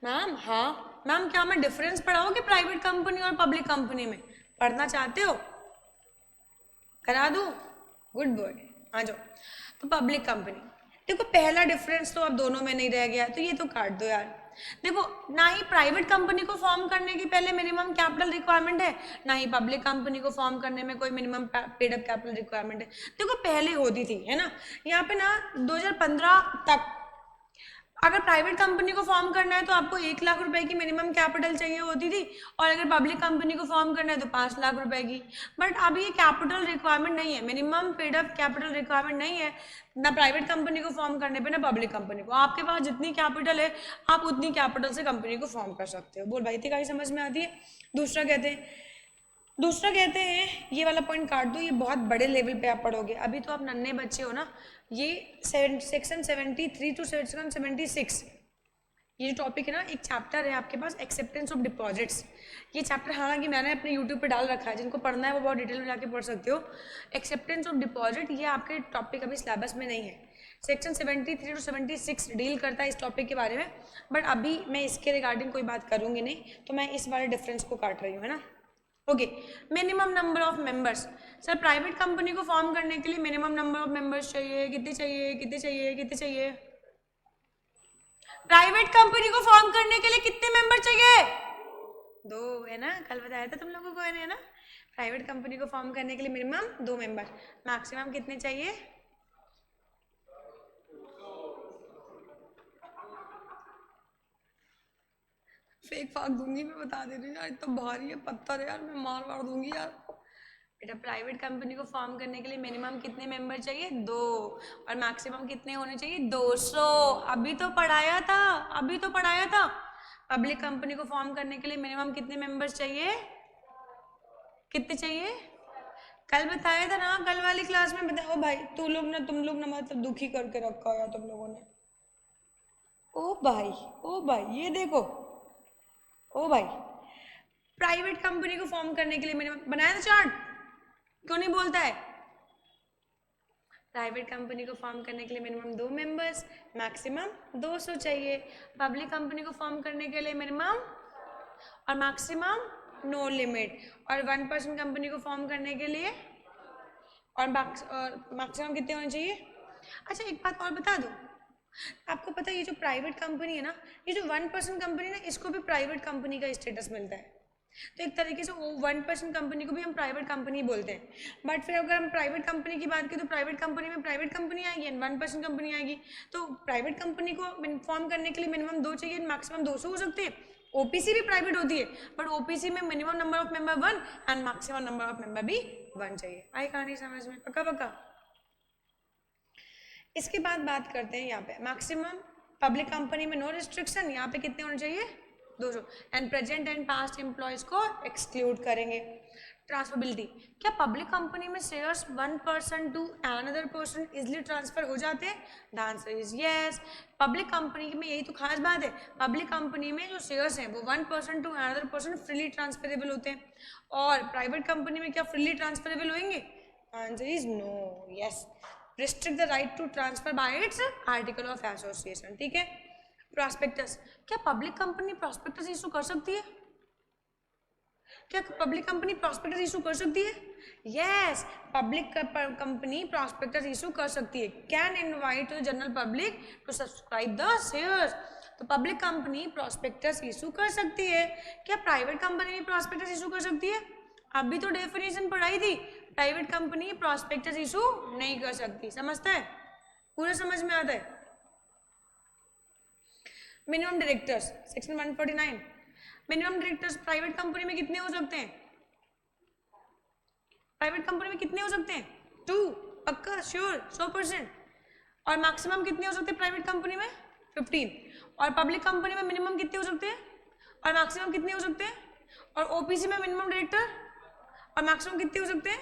मैम? हाँ मैम, क्या मैं डिफरेंस पढ़ाओगे प्राइवेट कंपनी और पब्लिक कंपनी में? पढ़ना चाहते हो? करा दूं? गुड बॉय, आ जाओ। तो पब्लिक कंपनी, देखो पहला डिफरेंस तो अब दोनों में नहीं रह गया, तो ये तो काट दो यार। देखो, ना ही प्राइवेट कंपनी को फॉर्म करने की पहले मिनिमम कैपिटल रिक्वायरमेंट है, ना ही पब्लिक कंपनी को फॉर्म करने में कोई minimum paid up capital requirement है। देखो पहले होती थी, है ना, यहाँ पे ना 2015 तक अगर प्राइवेट कंपनी को फॉर्म करना है तो आपको 1 लाख रुपए की मिनिमम कैपिटल चाहिए होती थी, और अगर पब्लिक कंपनी को फॉर्म करना है तो 5 लाख रुपए की। बट अब ये कैपिटल रिक्वायरमेंट नहीं है, minimum paid up capital requirement नहीं है, ना प्राइवेट कंपनी को फॉर्म करने पे ना पब्लिक कंपनी को। आपके पास जितनी कैपिटल है आप उतनी कैपिटल से कंपनी को फॉर्म कर सकते हो। बोल भाई, इतनी समझ में आती है? दूसरा कहते हैं ये वाला पॉइंट काट दो, ये बहुत बड़े लेवल पे आप पढ़ोगे, अभी तो आप नन्हे बच्चे हो ना। ये सेक्शन 73 टू सेक्शन 76 ये जो टॉपिक है ना, एक चैप्टर है आपके पास एक्सेप्टेंस ऑफ डिपॉजिट्स। ये चैप्टर हालांकि मैंने अपने यूट्यूब पे डाल रखा है, जिनको पढ़ना है वो बहुत डिटेल में जाके पढ़ सकते हो। एक्सेप्टेंस ऑफ डिपॉजिट ये आपके टॉपिक अभी सिलेबस में नहीं है। सेक्शन 73 टू 76 डील करता है इस टॉपिक के बारे में, बट अभी मैं इसके रिगार्डिंग कोई बात करूँगी नहीं, तो मैं इस वाले डिफरेंस को काट रही हूँ, है ना। Okay, minimum number of members. Sir private company को फॉर्म करने के लिए मिनिमम नंबर ऑफ मेंबर्स चाहिए, कितने चाहिए? प्राइवेट कंपनी को फॉर्म करने के लिए कितने मेंबर चाहिए? 2, है ना, कल बताया था तुम लोगों को, है ना। प्राइवेट कंपनी को फॉर्म करने के लिए मिनिमम 2 मेंबर, मैक्सिमम कितने चाहिए? फेक फाक दूंगी, मैं बता दे रही हूँ यार, इतना भारी है पत्थर है यार, मैं मार दूंगी यार। बेटा प्राइवेट कंपनी को फॉर्म करने के लिए मिनिमम कितने मेंबर चाहिए? 2, और मैक्सिमम कितने होने चाहिए? 200। अभी तो पढ़ाया था। पब्लिक कंपनी को फॉर्म करने के लिए मिनिमम कितने मेंबर्स चाहिए? कितने चाहिए? कल बताया था ना, कल वाली क्लास में बताओ भाई। तुम लोग ना मतलब दुखी करके रखा है तुम लोगों ने। ओ भाई ये देखो, ओ भाई, प्राइवेट कंपनी को फॉर्म करने के लिए मैंने बनाया था चार्ट, क्यों नहीं बोलता है? प्राइवेट कंपनी को फॉर्म करने के लिए मिनिमम 2 मेंबर्स, मैक्सिमम 200 चाहिए। पब्लिक कंपनी को फॉर्म करने के लिए मिनिमम और मैक्सिमम नो लिमिट, और 1% कंपनी को फॉर्म करने के लिए और मैक्सिमम कितने होने चाहिए? अच्छा एक बात और बता दूं, आपको पता है ये जो प्राइवेट कंपनी है ना, ये जो 1% कंपनी ना, इसको भी प्राइवेट कंपनी का स्टेटस मिलता है। तो एक तरीके से वो 1% कंपनी को भी हम प्राइवेट कंपनी बोलते हैं। बट फिर अगर हम प्राइवेट कंपनी की बात करें तो प्राइवेट कंपनी में प्राइवेट कंपनी आएगी एंड 1% कंपनी आएगी। तो प्राइवेट कंपनी को फॉर्म करने के लिए मिनिमम 2 चाहिए, मैक्सिमम 200 हो सकते हैं। ओपीसी भी प्राइवेट होती है, बट ओपीसी में minimum number of member 1 and maximum number of member भी 1 चाहिए। आई कहानी समझ में? पक्का। इसके बाद बात करते हैं यहाँ पे मैक्सिमम पब्लिक कंपनी में नो रिस्ट्रिक्शन, यहाँ पे कितने होने चाहिए? 200, and present and past employees को एक्सक्लूड करेंगे। ट्रांसफरेबिलिटी, क्या पब्लिक कंपनी में shares 1 person to another person easily transfer हो जाते हैं? The answer is yes. Public company में यही तो खास बात है, पब्लिक कंपनी में जो शेयर्स हैं वो 1 person to another person freely transferable होते हैं, और प्राइवेट कंपनी में क्या फ्रीली ट्रांसफरेबल होंगे? Answer is no, yes. Restrict the right to transfer by its article of association, ठीक है। प्रॉस्पेक्टस, क्या पब्लिक कंपनी प्रॉस्पेक्टस इशू कर सकती है? क्या पब्लिक कंपनी प्रॉस्पेक्टस इशू कर सकती है? Yes, public company prospectus issue कर सकती है। Can invite the general public to subscribe the shares. तो पब्लिक कंपनी प्रॉस्पेक्टस इशू कर सकती है। क्या प्राइवेट कंपनी भी प्रॉस्पेक्टस इशू कर सकती है? अभी तो डेफिनेशन पढ़ाई थी, प्राइवेट कंपनी प्रॉस्पेक्टस इशू नहीं कर सकती, समझता है, पूरा समझ में आता है। Minimum directors section 149, minimum directors private company में कितने हो सकते हैं? प्राइवेट कंपनी में कितने हो सकते हैं? 2, पक्का, श्योर, 100%। और मैक्सिमम कितने हो सकते हैं प्राइवेट कंपनी में? 15। और पब्लिक कंपनी में मिनिमम कितने हो सकते हैं और मैक्सिमम कितने हो सकते हैं? और ओपीसी में मिनिमम डायरेक्टर और मैक्सिमम कितने हो सकते हैं?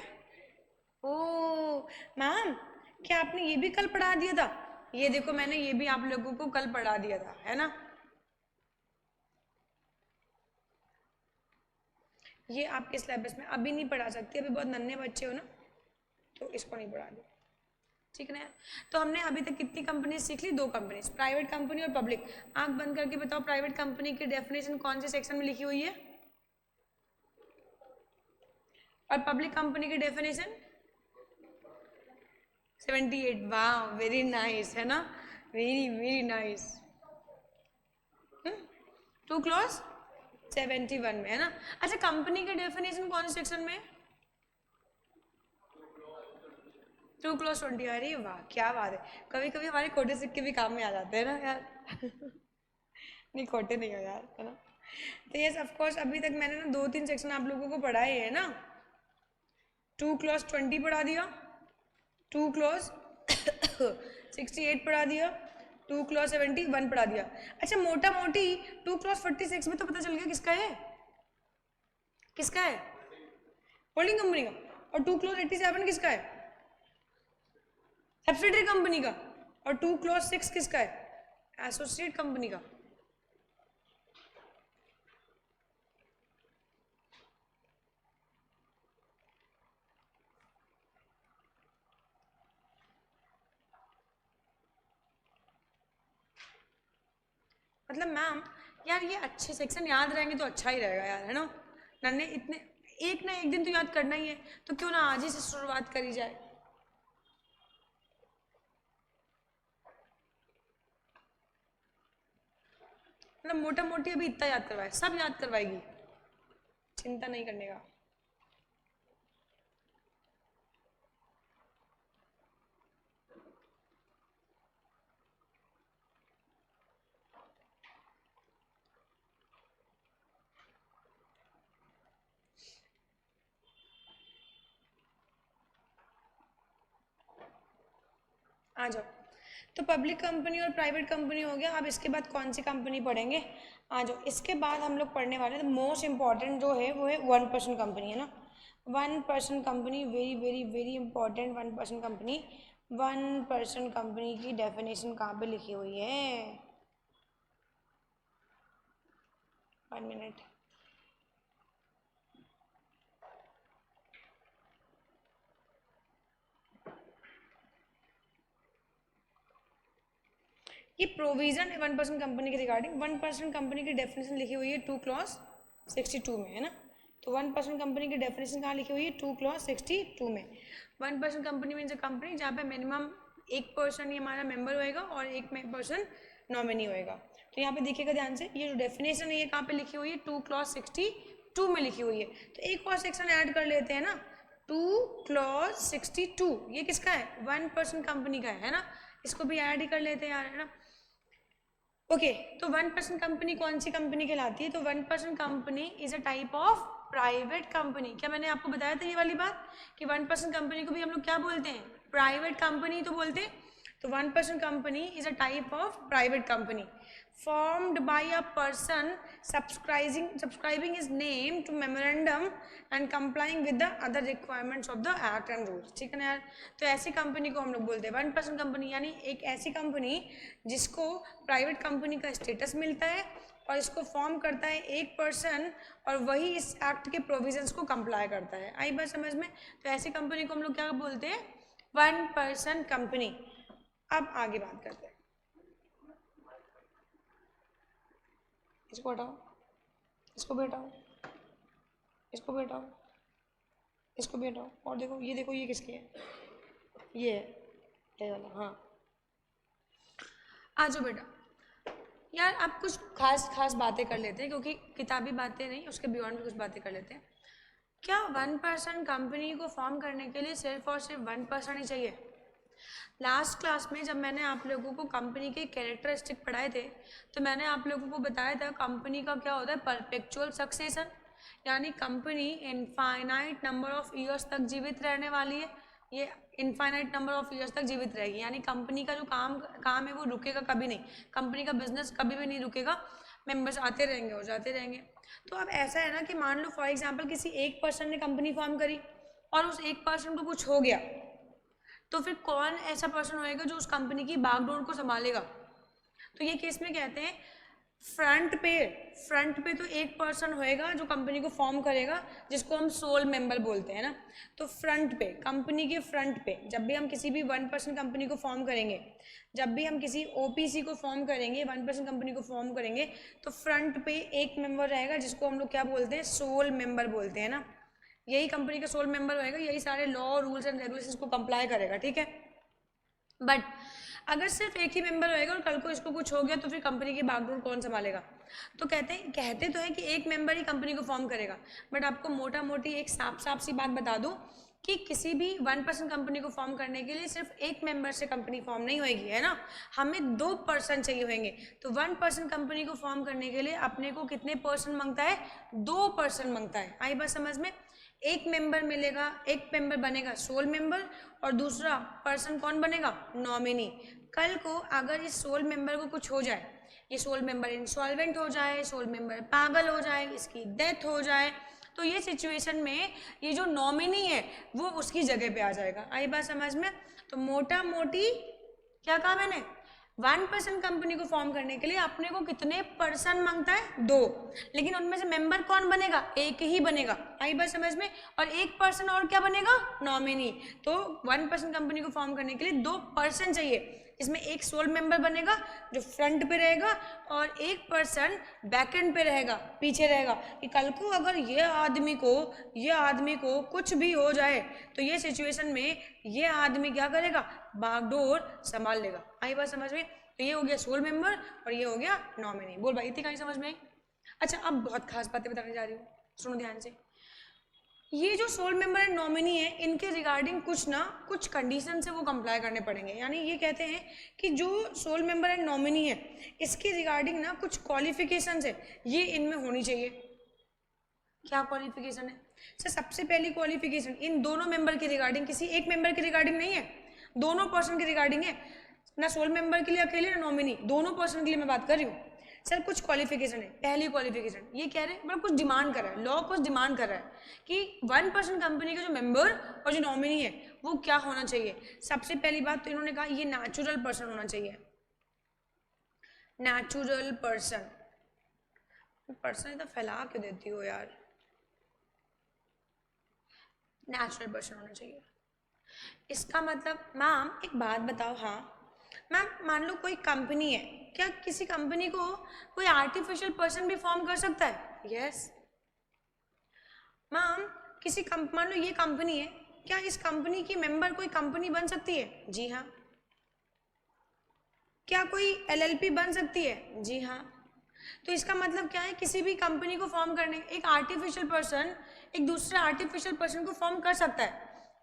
ओ मैम, क्या आपने ये भी कल पढ़ा दिया था? ये देखो, मैंने ये भी आप लोगों को कल पढ़ा दिया था, है ना। ये आपके सिलेबस में अभी नहीं पढ़ा सकती, अभी बहुत नन्हे बच्चे हो ना, तो इसको नहीं पढ़ा दिया, ठीक है ना। तो हमने अभी तक कितनी कंपनी सीख ली? 2 कंपनी, प्राइवेट कंपनी और पब्लिक। आंख बंद करके बताओ, प्राइवेट कंपनी की डेफिनेशन कौन से सेक्शन में लिखी हुई है? और पब्लिक कंपनी की डेफिनेशन 78। वाह, वेरी नाइस, है ना, वेरी वेरी नाइस। 2 क्लॉज 71 में, है ना। अच्छा, कंपनी की डेफिनेशन कौन से सेक्शन में? 2 क्लॉज 20। अरे वाह, क्या बात है, कभी कभी हमारे खोटे सिक्के भी काम में आ जाते हैं ना यार। नहीं, खोटे नहीं हो यार, है ना। तो यस ऑफकोर्स, अभी तक मैंने ना 2-3 सेक्शन आप लोगों को पढ़ाए हैं ना। 2 क्लॉज 20 पढ़ा दिया, 2 क्लॉज 68 पढ़ा दिया, 2 क्लॉज 71 पढ़ा दिया। अच्छा, मोटा मोटी 2 क्लॉज 46 में तो पता चल गया किसका है, किसका है? होल्डिंग कंपनी का। और 2 क्लॉज 87 किसका है? सब्सिडरी कंपनी का। और 2 क्लॉज 6 किसका है? एसोसिएट कंपनी का। मतलब मैम यार, ये अच्छे सेक्शन याद रहेंगे तो अच्छा ही रहेगा यार, है ना। नन्हे इतने, एक ना एक दिन तो याद करना ही है, तो क्यों ना आज ही से शुरुआत करी जाए। मतलब मोटा मोटी अभी इतना याद करवाए, सब याद करवाएगी, चिंता नहीं करने का। आ जाओ। तो पब्लिक कंपनी और प्राइवेट कंपनी हो गया, अब इसके बाद कौन सी कंपनी पढ़ेंगे? आ जाओ, इसके बाद हम लोग पढ़ने वाले हैं मोस्ट इंपॉर्टेंट जो है वो है 1% कंपनी, है ना। 1% company very very very important. 1% company, 1% company की डेफिनेशन कहाँ पे लिखी हुई है? 1 मिनट। ये प्रोविजन है 1% कंपनी के रिगार्डिंग। 1% कंपनी की डेफिनेशन लिखी हुई है 2 क्लॉज 62 में, है ना। तो 1% कंपनी की डेफिनेशन कहाँ लिखी हुई है? 2 क्लॉज 62 में। 1% कंपनी मीन्स अ कंपनी जहाँ पे मिनिमम 1% ही हमारा मेंबर होएगा और 1% नॉमिनी होएगा। तो यहाँ पे देखिएगा ध्यान से, ये जो डेफिनेशन है ये कहाँ पे लिखी हुई है? 2 क्लॉज 62 में लिखी हुई है। तो एक और सेक्शन ऐड कर लेते हैं ना, 2 क्लॉज 62, ये किसका है? 1% कंपनी का है ना। इसको भी ऐड ही कर लेते हैं यार, है ना। ओके, तो 1% कंपनी कौन सी कंपनी कहलाती है? तो 1% company is a type of private company. क्या मैंने आपको बताया था ये वाली बात कि 1% कंपनी को भी हम लोग क्या बोलते हैं? प्राइवेट कंपनी तो बोलते हैं। तो 1% company is a type of private company formed by a person subscribing his name to memorandum and complying with the other requirements of the act and rules, ठीक है ना यार। तो ऐसी कंपनी को हम लोग बोलते हैं 1% कंपनी, यानी एक ऐसी कंपनी जिसको प्राइवेट कंपनी का स्टेटस मिलता है और इसको फॉर्म करता है एक पर्सन और वही इस एक्ट के प्रोविजंस को कंप्लाई करता है। आई बात समझ में? तो ऐसी कंपनी को हम लोग क्या बोलते हैं? 1% कंपनी। अब आगे बात करते हैं, इसको हटाओ, इसको भी हटाओ, इसको भी हटाओ, इसको भी हटाओ। और देखो ये किसकी है? ये है, ये वाला। हाँ, आ जाओ बेटा। यार आप कुछ खास बातें कर लेते हैं, क्योंकि किताबी बातें नहीं, उसके बियॉन्ड भी कुछ बातें कर लेते हैं। क्या 1% कंपनी को फॉर्म करने के लिए सिर्फ और सिर्फ 1% ही चाहिए? लास्ट क्लास में जब मैंने आप लोगों को कंपनी के कैरेक्टरिस्टिक पढ़ाए थे तो मैंने आप लोगों को बताया था कंपनी का क्या होता है, परपेचुअल सक्सेशन, यानी company infinite number of years तक जीवित रहने वाली है। ये इनफाइनाइट नंबर ऑफ ईयर्स तक जीवित रहेगी, यानी कंपनी का जो काम है वो रुकेगा कभी नहीं, कंपनी का बिजनेस कभी भी नहीं रुकेगा, मेंबर्स आते रहेंगे और जाते रहेंगे। तो अब ऐसा है ना कि मान लो फॉर एग्जांपल किसी एक पर्सन ने कंपनी फॉर्म करी और उस एक पर्सन को कुछ हो गया, तो फिर कौन ऐसा पर्सन होएगा जो उस कंपनी की बागडोर को संभालेगा? तो ये केस में कहते हैं फ्रंट पे तो एक पर्सन होएगा जो कंपनी को फॉर्म करेगा, जिसको हम सोल मेंबर बोलते हैं ना। तो फ्रंट पे, कंपनी के फ्रंट पे जब भी हम किसी भी 1% कंपनी को फॉर्म करेंगे, जब भी हम किसी ओपीसी को फॉर्म करेंगे, 1% कंपनी को फॉर्म करेंगे, तो फ्रंट पे एक मेंबर रहेगा जिसको हम लोग क्या बोलते हैं, सोल मेंबर बोलते हैं ना। यही कंपनी का सोल मेंबर होएगा, यही सारे लॉ रूल्स एंड रेगुलेशंस को कंप्लाई करेगा, ठीक है। बट अगर सिर्फ एक ही मेंबर होएगा और कल को इसको कुछ हो गया तो फिर कंपनी की बागडोर कौन संभालेगा? तो कहते तो है कि एक मेंबर ही कंपनी को फॉर्म करेगा, बट आपको मोटा मोटी एक साफ सी बात बता दूं कि किसी भी 1% कंपनी को फॉर्म करने के लिए सिर्फ एक मेंबर से कंपनी फॉर्म नहीं होएगी, है ना, हमें 2 पर्सन चाहिए होंगे। तो 1% कंपनी को फॉर्म करने के लिए अपने को कितने पर्सन मांगता है? 2 पर्सन मांगता है। आई बात समझ में? एक मेंबर मिलेगा, एक मेंबर बनेगा सोल मेंबर और दूसरा पर्सन कौन बनेगा? नॉमिनी। कल को अगर इस सोल मेंबर को कुछ हो जाए, ये सोल मेंबर इंसॉल्वेंट हो जाए, सोल मेंबर पागल हो जाए, इसकी डेथ हो जाए, तो ये सिचुएशन में ये जो नॉमिनी है वो उसकी जगह पे आ जाएगा। आई बात समझ में? तो मोटा मोटी क्या कहा मैंने, 1% कंपनी को फॉर्म करने के लिए अपने को कितने पर्सन मांगता है? 2, लेकिन उनमें से मेंबर कौन बनेगा? एक ही बनेगा। आई बात समझ में? और एक पर्सन और क्या बनेगा? नॉमिनी। तो 1% कंपनी को फॉर्म करने के लिए 2 पर्सन चाहिए, इसमें एक सोल मेंबर बनेगा जो फ्रंट पे रहेगा और एक पर्सन बैक एंड पे रहेगा, पीछे रहेगा, कि कल को अगर ये आदमी को कुछ भी हो जाए तो ये सिचुएशन में ये आदमी क्या करेगा? बागडोर संभाल लेगा। आई बात समझ में? तो ये हो गया सोल मेंबर और ये हो गया नॉमिनी। बोल भाई, इतनी कहानी समझ में आई? अच्छा, अब बहुत खास बातें बताने जा रही हूँ, सुनो ध्यान से। ये जो सोल मेंबर एंड नॉमिनी है, इनके रिगार्डिंग कुछ कंडीशन से वो कंप्लाई करने पड़ेंगे। यानी ये कहते हैं कि जो सोल मेंबर एंड नॉमिनी है, इसकी रिगार्डिंग ना कुछ क्वालिफिकेशन है, ये इनमें होनी चाहिए। क्या क्वालिफिकेशन है? सर, सबसे पहली क्वालिफिकेशन इन दोनों मेंबर की रिगार्डिंग, किसी एक मेंबर की रिगार्डिंग नहीं है, दोनों पर्सन की रिगार्डिंग है, ना सोल मेंबर के लिए अकेले ना नॉमिनी, दोनों पर्सन के लिए मैं बात कर रही हूँ। सर, कुछ क्वालिफिकेशन है। पहली क्वालिफिकेशन ये कह रहे हैं, मतलब कुछ डिमांड कर रहा है, लॉ कुछ डिमांड कर रहा है कि 1% कंपनी का जो मेंबर और जो नॉमिनी है वो क्या होना चाहिए। सबसे पहली बात तो इन्होंने कहा ये नेचुरल पर्सन होना चाहिए। नेचुरल पर्सन इतना फैला क्यों देती हो यार? नेचुरल पर्सन होना चाहिए। इसका मतलब मैम एक बात बताओ, हाँ मैम, मान लो कोई कंपनी है, क्या किसी कंपनी को कोई आर्टिफिशियल पर्सन भी फॉर्म कर सकता है? Yes ma'am. मान लो ये कंपनी है, क्या इस कंपनी की मेंबर कोई कंपनी बन सकती है? जी हाँ। क्या कोई एलएलपी बन सकती है? जी हाँ। तो इसका मतलब क्या है, किसी भी कंपनी को फॉर्म करने, एक आर्टिफिशियल पर्सन एक दूसरे आर्टिफिशियल पर्सन को फॉर्म कर सकता है,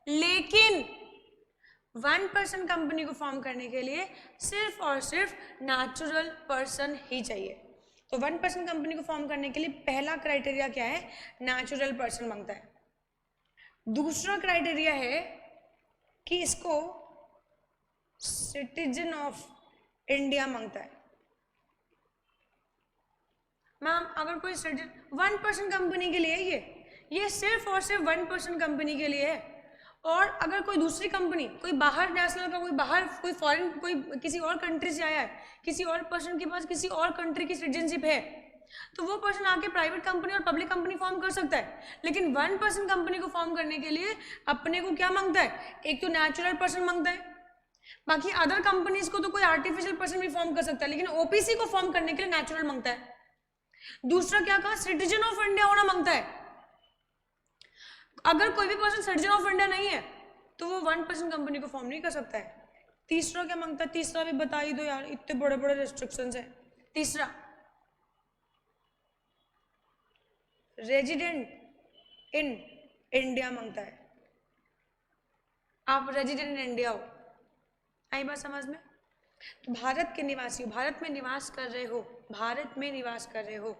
लेकिन 1% कंपनी को फॉर्म करने के लिए सिर्फ और सिर्फ नेचुरल पर्सन ही चाहिए। तो 1% कंपनी को फॉर्म करने के लिए पहला क्राइटेरिया क्या है? नेचुरल पर्सन मांगता है। दूसरा क्राइटेरिया है कि इसको सिटीजन ऑफ इंडिया मांगता है। मैम, अगर कोई 1% कंपनी के लिए ये सिर्फ और सिर्फ 1% कंपनी के लिए है, और अगर कोई दूसरी कंपनी, कोई बाहर नेशनल का, कोई फॉरेन, कोई किसी और कंट्री से आया है, किसी और पर्सन के पास किसी और कंट्री की सिटीजनशिप है, तो वो पर्सन आके प्राइवेट कंपनी और पब्लिक कंपनी फॉर्म कर सकता है। लेकिन 1% कंपनी को फॉर्म करने के लिए अपने को क्या मांगता है? एक तो नेचुरल पर्सन मांगता है, बाकी अदर कंपनीज को तो कोई आर्टिफिशियल पर्सन भी फॉर्म कर सकता है, लेकिन ओपीसी को फॉर्म करने के लिए नेचुरल मांगता है। दूसरा क्या कहा? सिटीजन ऑफ इंडिया होना मांगता है। अगर कोई भी पर्सन सिटीजन ऑफ इंडिया नहीं है तो वो 1% कंपनी को फॉर्म नहीं कर सकता है। तीसरा क्या मांगता है? तीसरा भी बता ही दो यार, इतने बड़े बड़े रेस्ट्रिक्शंस है। तीसरा, रेजिडेंट इन इंडिया मांगता है, आप रेजिडेंट इन इंडिया हो, आई बात समझ में? तो भारत के निवासी हो, भारत में निवास कर रहे हो, भारत में निवास कर रहे हो,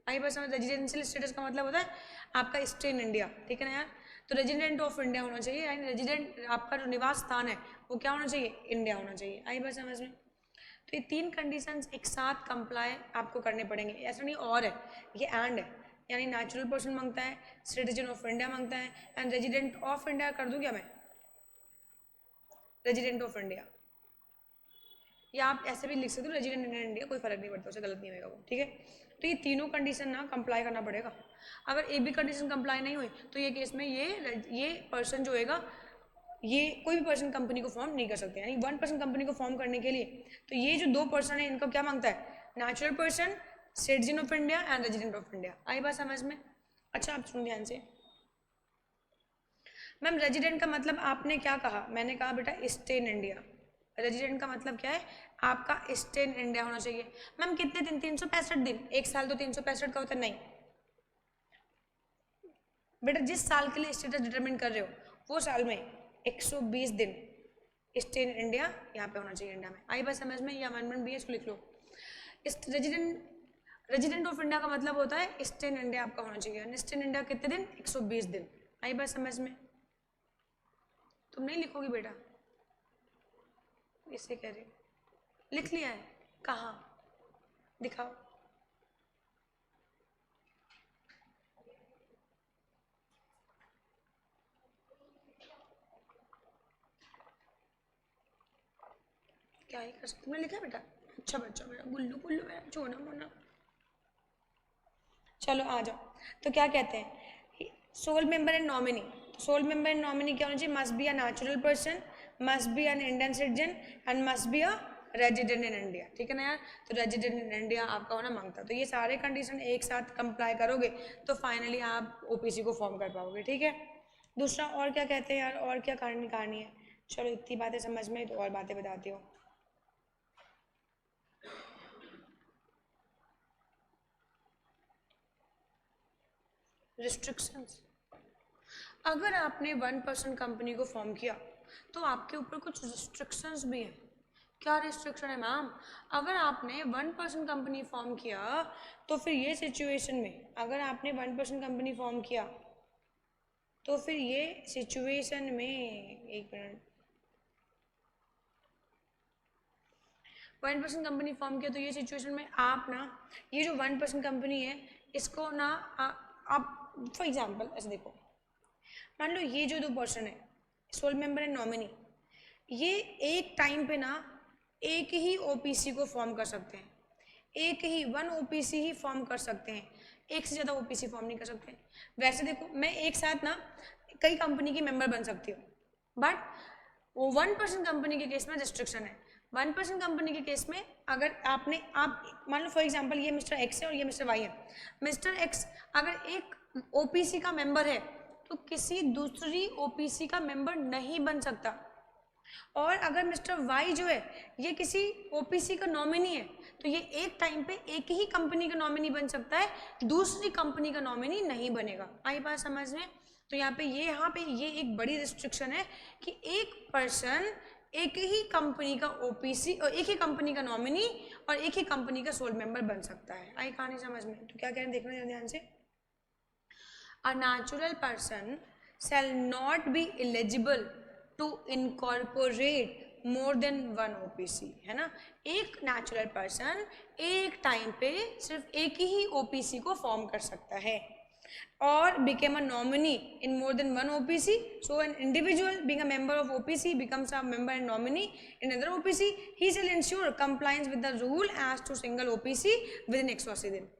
आई बात समझ? रेजिडेंशियल स्टेटस का मतलब होता है आपका स्टे इन इंडिया, ठीक है ना यार? तो रेजिडेंट ऑफ इंडिया होना चाहिए, यानी रेजिडेंट आपका जो निवास स्थान है वो क्या होना चाहिए? इंडिया होना चाहिए, आई बात समझ में? तो ये 3 कंडीशंस एक साथ कंप्लाई आपको करने पड़ेंगे, ऐसा नहीं और है, ये एंड है, यानी नेचुरल पर्सन मांगता है, सिटीजन ऑफ इंडिया मांगता है, एंड रेजिडेंट ऑफ इंडिया कर दूं क्या मैं? रेजिडेंट ऑफ इंडिया, या आप ऐसे भी लिख सकते हो रेजिडेंट इन इंडिया, कोई फर्क नहीं पड़ता, उसे गलत नहीं होगा वो, ठीक है? तो ये तीनों कंडीशन ना कंप्लाई करना पड़ेगा। अगर एक भी कंडीशन कंप्लाई नहीं हुई तो ये केस में ये पर्सन जो होगा, ये कोई भी पर्सन कंपनी को फॉर्म नहीं कर सकते, यानी 1 पर्सन कंपनी को फॉर्म करने के लिए तो ये जो 2 पर्सन है इनको क्या मांगता है? Natural person, citizen of India and resident of India, आई बात समझ में? अच्छा आप सुन ध्यान से, मैम रेजिडेंट का मतलब आपने क्या कहा? मैंने कहा बेटा स्टे इन इंडिया। रेजिडेंट का मतलब क्या है? आपका स्टे इन इंडिया होना चाहिए। मैम कितने दिन? 365 दिन, एक साल तो 365 का होता है? नहीं बेटा, जिस साल के लिए स्टेटस डिटरमिन कर रहे हो वो साल में 120 दिन स्टे इन इंडिया यहाँ पे होना चाहिए, इंडिया में, आई बात समझ में? या अमेंडमेंट भी है, इसको लिख लो। इस रेजिडेंट ऑफ इंडिया का मतलब होता है स्टे इन इंडिया आपका होना चाहिए, स्टे इन इंडिया कितने दिन? 120 दिन, आई बात समझ में? तुम नहीं लिखोगी बेटा, इससे कह रही, लिख लिया है? कहाँ दिखाओ, क्या ही कर सकते? तुमने लिखा है बेटा? अच्छा बच्चा मेरा, गुल्लू गुल्लू मेरा, छोना मोना। चलो आ जाओ, तो क्या कहते हैं? Soul member and nominee, soul member and nominee क्या होना चाहिए? Must be a natural person, must be an Indian citizen and must be a resident in India, ठीक है ना यार? तो रेजिडेंट इन इंडिया आपका होना मांगता, तो ये सारे कंडीशन एक साथ कंप्लाई करोगे तो फाइनली आप ओपीसी को फॉर्म कर पाओगे, ठीक है? दूसरा और क्या कहते हैं यार, और क्या कहानी है? चलो इतनी बातें समझ में, तो और बातें बताती हूँ। रिस्ट्रिक्शंस, अगर आपने 1 पर्सन कंपनी को फॉर्म किया तो आपके ऊपर कुछ रिस्ट्रिक्शंस भी हैं। क्या रिस्ट्रिक्शन है मैम? अगर आपने 1 पर्सन कंपनी फॉर्म किया तो फिर ये सिचुएशन में, अगर आपने 1 पर्सन कंपनी फॉर्म किया तो फिर ये सिचुएशन में, एक मिनट, 1 पर्सन कंपनी फॉर्म किया तो ये सिचुएशन में आप ना, ये जो 1 पर्सन कंपनी है इसको ना आप फॉर एग्जाम्पल ऐसे देखो, मान लो ये जो 2 पर्सन है, सोल मेंबर एंड नॉमिनी, ये एक टाइम पे ना एक ही ओपीसी को फॉर्म कर सकते हैं, एक ही 1 ओपीसी ही फॉर्म कर सकते हैं, एक से ज़्यादा ओपीसी फॉर्म नहीं कर सकते। वैसे देखो, मैं एक साथ ना कई कंपनी की मेंबर बन सकती हूँ, बट वो 1 पर्सन कंपनी के केस में रिस्ट्रिक्शन है। 1 पर्सन कंपनी के केस में अगर आप मान लो फॉर एग्जाम्पल ये मिस्टर एक्स है और ये मिस्टर वाई है, मिस्टर एक्स अगर एक ओपीसी का मेंबर है तो किसी दूसरी ओपीसी का मेंबर नहीं बन सकता, और अगर मिस्टर वाई जो है ये किसी ओपीसी का नॉमिनी है तो ये एक टाइम पे एक ही कंपनी का नॉमिनी बन सकता है, दूसरी कंपनी का नॉमिनी नहीं बनेगा। आई बात समझ में? तो यहाँ पे ये एक बड़ी रिस्ट्रिक्शन है कि एक पर्सन एक ही कंपनी का ओपीसी और एक ही कंपनी का नॉमिनी और एक ही कंपनी का सोल मेंबर बन सकता है। आई कहानी समझ में? तो क्या कह रहे हैं देखना ध्यान से, a natural person shall not be eligible to incorporate more than 1 OPC, है ना? एक नेचुरल पर्सन एक टाइम पे सिर्फ एक ही ओपीसी को फॉर्म कर सकता है, और became a nominee in more than 1 OPC. So an individual being a member of OPC becomes a member and nominee in another OPC. He shall ensure compliance with the rule as to single OPC within 180 दिन।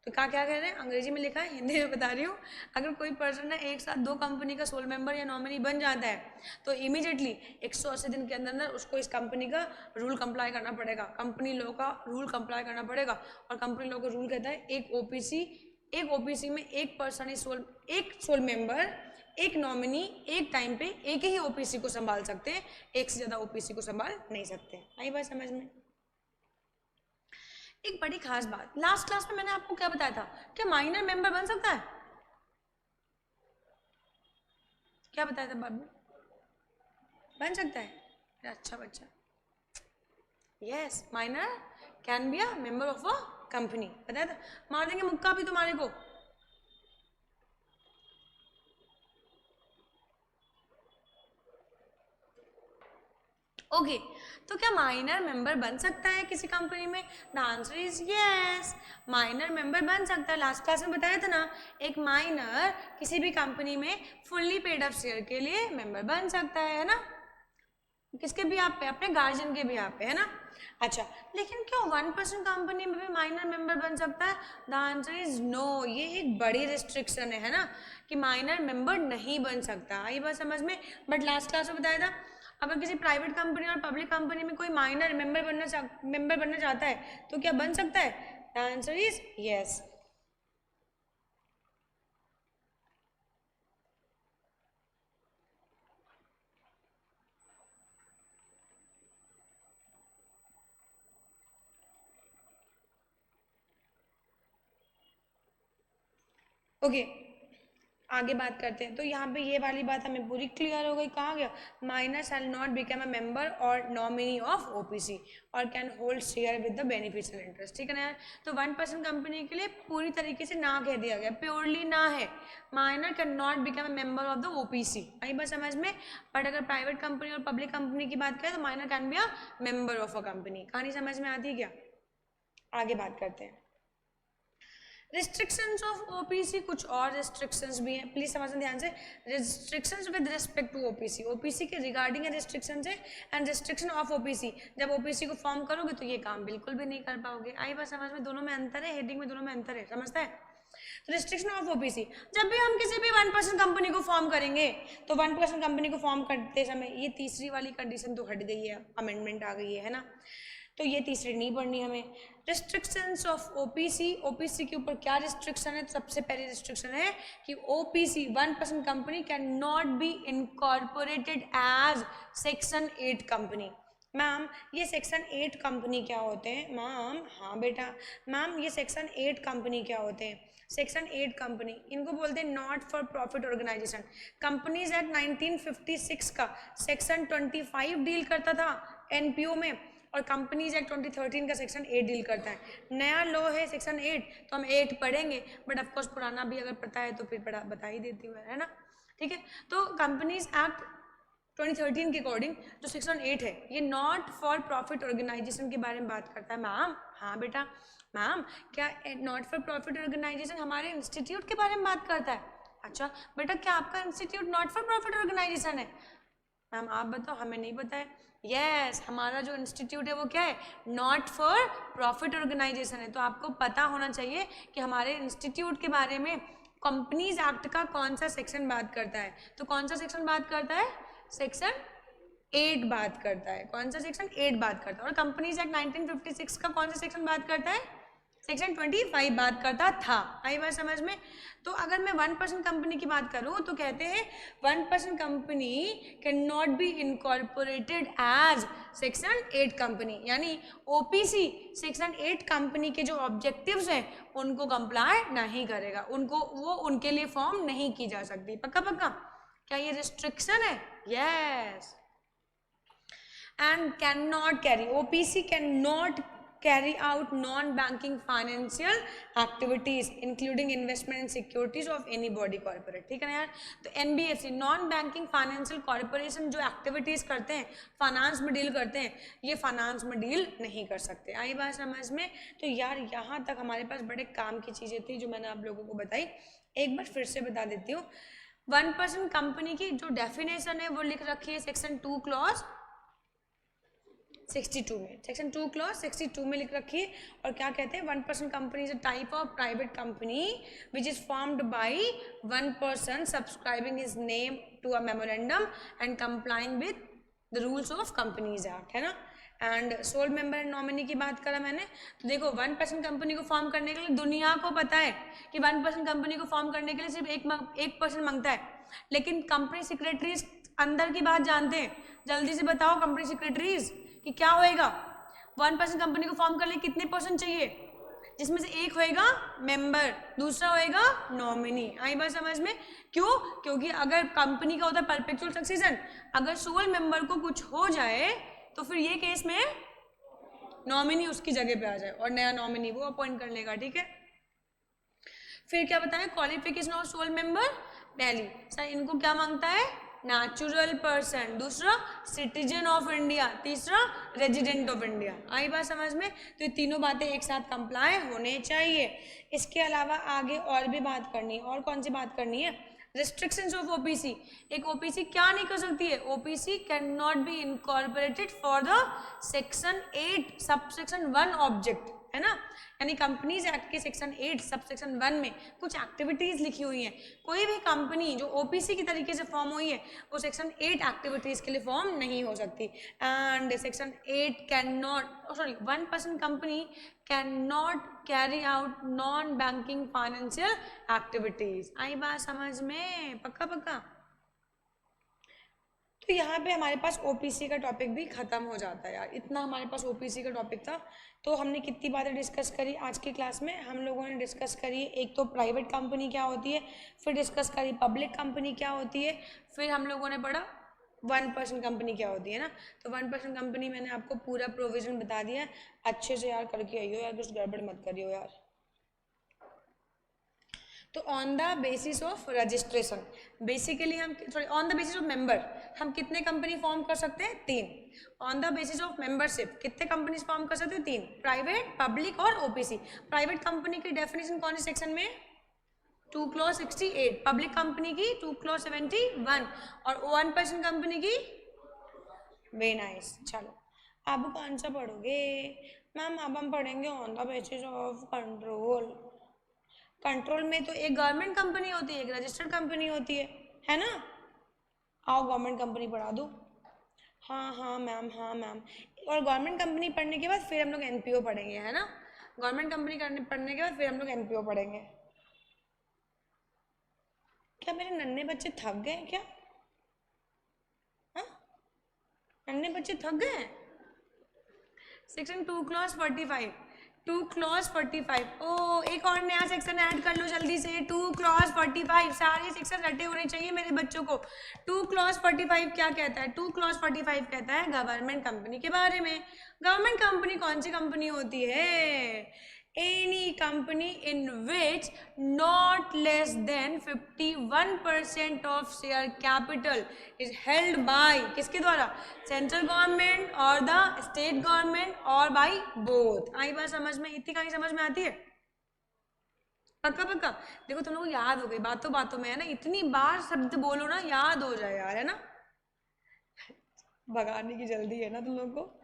तो क्या कह रहे हैं? अंग्रेजी में लिखा है, हिंदी में बता रही हूँ। अगर कोई पर्सन ना एक साथ 2 कंपनी का सोल मेंबर या नॉमिनी बन जाता है तो इमीडिएटली 180 दिन के अंदर अंदर उसको इस कंपनी का रूल कंप्लाई करना पड़ेगा, कंपनी लॉ का रूल कंप्लाई करना पड़ेगा। और कंपनी लॉ का रूल कहता है एक ओपीसी में एक पर्सन एक सोल मेंबर एक नॉमिनी एक टाइम पे एक ही ओपीसी को संभाल सकते हैं, एक से ज़्यादा ओपीसी को संभाल नहीं सकते। आई बात समझ में? एक बड़ी खास बात, लास्ट क्लास में मैंने आपको क्या बताया था, क्या माइनर मेंबर बन सकता है? क्या बताया था बाबू? बन सकता है? अच्छा बच्चा, yes, minor can be a member of a company, बताया था। मार देंगे मुक्का भी तुम्हारे को। ओके, तो क्या माइनर मेंबर बन सकता है किसी कंपनी में? The answer is yes, minor member बन सकता है। लास्ट क्लास में बताया था ना, एक माइनर किसी भी कंपनी में फुल्ली पेड अप शेयर के लिए मेंबर बन सकता है ना? किसके भी आप पे? अपने गार्जियन के भी आप पे, है ना? अच्छा, लेकिन क्या 1% कंपनी में भी माइनर मेंबर बन सकता है? द आंसर इज नो, ये एक बड़ी रिस्ट्रिक्शन है ना, कि माइनर मेंबर नहीं बन सकता। आई बात समझ में? बट लास्ट क्लास में बताया था, अगर किसी प्राइवेट कंपनी और पब्लिक कंपनी में कोई माइनर मेंबर बनना चाहता है तो क्या बन सकता है? The answer is yes. Okay, आगे बात करते हैं। तो यहाँ पे ये वाली बात हमें पूरी क्लियर हो गई। कहाँ गया? Minor shall not become a member और नॉमिनी ऑफ ओपीसी और can hold share with the beneficial interest, ठीक है ना यार? तो 1% कंपनी के लिए पूरी तरीके से ना कह दिया गया, प्योरली ना है। Minor can not become a member of the OPC, आई बात समझ में? बट अगर प्राइवेट कंपनी और पब्लिक कंपनी की बात करें तो minor can be a member of a company. कहानी समझ में आती है क्या? आगे बात करते हैं। रिस्ट्रिक्शंस ऑफ ओपीसी, कुछ और रिस्ट्रिक्शंस भी हैं, प्लीज समझना ध्यान से। Restrictions with respect to OPC, OPC के रिगार्डिंग रिस्ट्रिक्शंस है, एंड रिस्ट्रिक्शन ऑफ ओपीसी, जब ओपीसी को फॉर्म करोगे तो ये काम बिल्कुल भी नहीं कर पाओगे। आई बात समझ में? दोनों में अंतर है, हेडिंग में दोनों में अंतर है, समझता है? तो रिस्ट्रिक्शन ऑफ ओपीसी, जब भी हम किसी भी 1% कंपनी को फॉर्म करेंगे तो 1% कंपनी को फॉर्म करते समय ये तीसरी वाली कंडीशन तो हट गई है, अमेंडमेंट आ गई है ना, तो ये तीसरी नहीं पढ़नी हमें। रिस्ट्रिक्शंस ऑफ ओपीसी, ओपीसी के ऊपर क्या रिस्ट्रिक्शन है? तो सबसे पहली रिस्ट्रिक्शन है कि OPC 1% company can not be incorporated as section 8 company. Ma'am ये सेक्शन 8 कंपनी क्या होते हैं? मैम हाँ बेटा, मैम ये सेक्शन 8 कंपनी क्या होते हैं? सेक्शन 8 कंपनी, इनको बोलते हैं not for profit organisation. Companies act 1956 का सेक्शन 25 डील करता था एनपीओ में, और कंपनीज एक्ट 2013 का सेक्शन 8 डील करता है। नया लॉ है सेक्शन 8, तो हम 8 पढ़ेंगे, बट ऑफकोर्स पुराना भी अगर पता है तो फिर बता ही देती हूँ, है ना? ठीक है, तो कंपनीज एक्ट 2013 के अकॉर्डिंग जो सेक्शन 8 है ये नॉट फॉर प्रॉफिट ऑर्गेनाइजेशन के बारे में बात करता है। मैम हाँ बेटा, मैम क्या नॉट फॉर प्रॉफिट ऑर्गेनाइजेशन हमारे इंस्टीट्यूट के बारे में बात करता है? अच्छा बेटा, क्या आपका institute not for profit organisation है? मैम आप बताओ, हमें नहीं पता है। यस, हमारा जो इंस्टीट्यूट है वो क्या है? नॉट फॉर प्रॉफिट ऑर्गेनाइजेशन है। तो आपको पता होना चाहिए कि हमारे इंस्टीट्यूट के बारे में कंपनीज एक्ट का कौन सा सेक्शन बात करता है। तो कौन सा सेक्शन बात करता है? सेक्शन 8 बात करता है। कौन सा सेक्शन? 8 बात करता है। और कंपनीज एक्ट 1956 का कौन सा सेक्शन बात करता है? सेक्शन 25 बात करता था। आई बात समझ में? तो अगर मैं 1% कंपनी की बात करूं तो कहते हैं 1% company can not be incorporated as section 8 company, यानी ओपीसी सेक्शन 8 कंपनी के जो ऑब्जेक्टिव्स हैं उनको कंप्लाई नहीं करेगा, उनको वो उनके लिए फॉर्म नहीं की जा सकती। पक्का पक्का? क्या ये रिस्ट्रिक्शन है? Yes. And can not carry, OPC can not carry out non-banking financial activities including investment and securities of any body corporate, ठीक है ना यार? तो NBFC non banking financial corporation जो एक्टिविटीज करते हैं, फाइनेंस में डील करते हैं, ये फाइनेंस में डील नहीं कर सकते। आई बात समझ में? तो यार यहाँ तक हमारे पास बड़े काम की चीजें थी जो मैंने आप लोगों को बताई, एक बार फिर से बता देती हूँ। 1% कंपनी की जो डेफिनेशन है वो लिख रखी है सेक्शन 2 क्लॉज 62 में, सेक्शन 2 क्लॉज 62 में लिख रखी है। और क्या कहते हैं? 1% company is a type of private company which is formed by 1% subscribing his name to a memorandum and complying with the rules of companies act, है ना? And sole member and nominee की बात करा मैंने, तो देखो 1% कंपनी को form करने के लिए दुनिया को पता है कि 1% कंपनी को फॉर्म करने के लिए सिर्फ 1% मांगता है, लेकिन कंपनी सेक्रेटरीज अंदर की बात जानते हैं। जल्दी से बताओ कंपनी सेक्रेटरीज कि क्या होएगा? 1% कंपनी को फॉर्म करने कितने परसेंट चाहिए? जिसमें से एक होएगा मेंबर, दूसरा होएगा नॉमिनी। आई बात समझ में? क्यों? क्योंकि अगर कंपनी का होता है परपेचुअल सक्सेशन, अगर सोल मेंबर को कुछ हो जाए तो फिर ये केस में नॉमिनी उसकी जगह पे आ जाए और नया नॉमिनी वो अपॉइंट कर लेगा। ठीक है, फिर क्या बताया? क्वालिफिकेशन ऑफ सोल मेंबर, पहली सर इनको क्या मांगता है? नेचुरल पर्सन, दूसरा सिटीजन ऑफ इंडिया, तीसरा रेजिडेंट ऑफ इंडिया। आई बात समझ में? तो ये तीनों बातें एक साथ कंप्लाई होने चाहिए। इसके अलावा आगे और भी बात करनी है। और कौन सी बात करनी है? Restrictions of OPC. एक ओपीसी क्या नहीं कर सकती है? OPC can not be incorporated for the section 8 subsection 1 object, है ना। यानी कंपनीज एक्ट के सेक्शन 8 सबसेक्शन 1 में कुछ एक्टिविटीज लिखी हुई हैं। कोई भी कंपनी जो ओपीसी की तरीके से फॉर्म हुई है वो सेक्शन 8 एक्टिविटीज के लिए फॉर्म नहीं हो सकती। And section 8 can not, sorry 1% company can not carry out non banking financial activities. आई बात समझ में? पक्का पक्का। तो यहाँ पे हमारे पास ओपीसी का टॉपिक भी खत्म हो जाता है यार। इतना हमारे पास ओपीसी का टॉपिक था। तो हमने कितनी बातें डिस्कस करी आज की क्लास में? हम लोगों ने डिस्कस करी एक तो प्राइवेट कंपनी क्या होती है, फिर डिस्कस करी पब्लिक कंपनी क्या होती है, फिर हम लोगों ने पढ़ा 1% कंपनी क्या होती है ना। तो 1% कंपनी मैंने आपको पूरा प्रोविजन बता दिया है। अच्छे से यार करके आइयो यार, कुछ गड़बड़ मत करियो यार। तो on the basis of registration, basically हम sorry on the basis of member हम कितने कंपनी फॉर्म कर सकते हैं? 3। On the basis of membership कितने कंपनीज फॉर्म कर सकते हैं? 3, प्राइवेट, पब्लिक और ओपीसी। प्राइवेट कंपनी की डेफिनेशन कौन से सेक्शन में? 2 क्लॉज 68। पब्लिक कंपनी की 2 क्लॉज 71 और 1% कंपनी की। Very nice. चलो अब कौन सा पढ़ोगे? मैम अब हम पढ़ेंगे on the basis of control. Control में तो एक गवर्नमेंट कंपनी होती है, एक रजिस्टर्ड कंपनी होती है ना। आओ गवर्नमेंट कंपनी पढ़ा दो। हाँ हाँ मैम, हाँ मैम। और गवर्नमेंट कंपनी पढ़ने के बाद फिर हम लोग एनपीओ पढ़ेंगे, है ना। गवर्नमेंट कंपनी पढ़ने के बाद फिर हम लोग एनपीओ पढ़ेंगे। क्या मेरे नन्हे बच्चे थक गए क्या? हाँ, नन्हे बच्चे थक गए? Section 2 clause 45, 2 clause 45। ओ एक और नया सेक्शन ऐड कर लो जल्दी से। 2 क्लॉज 45, सारे सेक्शन रटे होने चाहिए मेरे बच्चों को। 2 क्लॉज 45 क्या कहता है? 2 क्लॉज 45 कहता है गवर्नमेंट कंपनी के बारे में। गवर्नमेंट कंपनी कौन सी कंपनी होती है? Any company in which not less than 51% of share capital is held by, किसके द्वारा? सेंट्रल गवर्नमेंट और द स्टेट गवर्नमेंट और बाय बोथ। आई बात समझ में? इतनी कहानी समझ में आती है? पक्का पक्का। देखो तुम लोगों को याद हो गई, बातों बातों में, है ना। इतनी बार शब्द बोलो ना याद हो जाए यार, है ना। भगाने की जल्दी है ना तुम लोग को।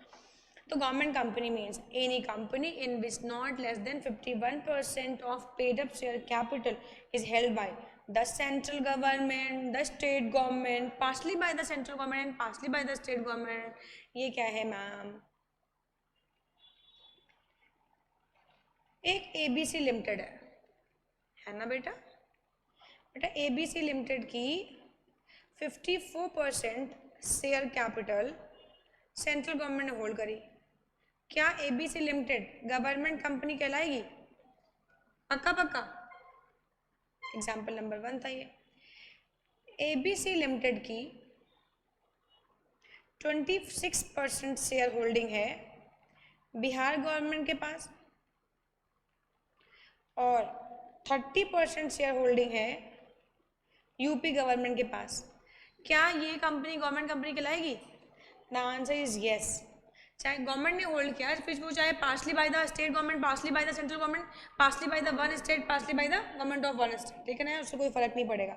तो government company means any company in which not less than 51% of paid up share capital is held by the central government, the state government, partially by the central government and partially by the state government. ये क्या है ma'am? एक ABC limited है ना बेटा। बेटा ABC limited की 54% share capital central government ने होल्ड करी। क्या एबीसी लिमिटेड गवर्नमेंट कंपनी कहलाएगी? पक्का पक्का। एग्जाम्पल नंबर 1 था ये। एबीसी लिमिटेड की 26% शेयर होल्डिंग है बिहार गवर्नमेंट के पास और 30% शेयर होल्डिंग है यूपी गवर्नमेंट के पास। क्या ये कंपनी गवर्नमेंट कंपनी कहलाएगी? The answer is yes. चाहे गवर्नमेंट ने होल्ड किया फिर वो चाहे partially by the state government, partially by the central government, partially by the one state, partially by the government of one state, ठीक है ना, उससे कोई फर्क नहीं पड़ेगा।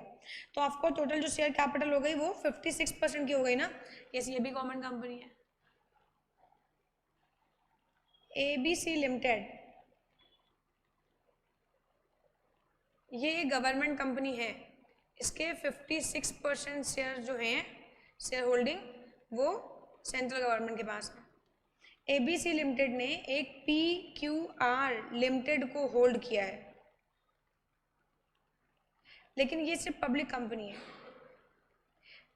तो आपको टोटल जो शेयर कैपिटल हो गई वो 56% की हो गई ना। यस, ये भी गवर्नमेंट कंपनी है। एबीसी लिमिटेड ये गवर्नमेंट कंपनी है। इसके 56% शेयर जो हैं शेयर होल्डिंग वो सेंट्रल गवर्नमेंट के पास है। एबीसी लिमिटेड ने एक पीक्यूआर लिमिटेड को होल्ड किया है, लेकिन ये सिर्फ पब्लिक कंपनी है।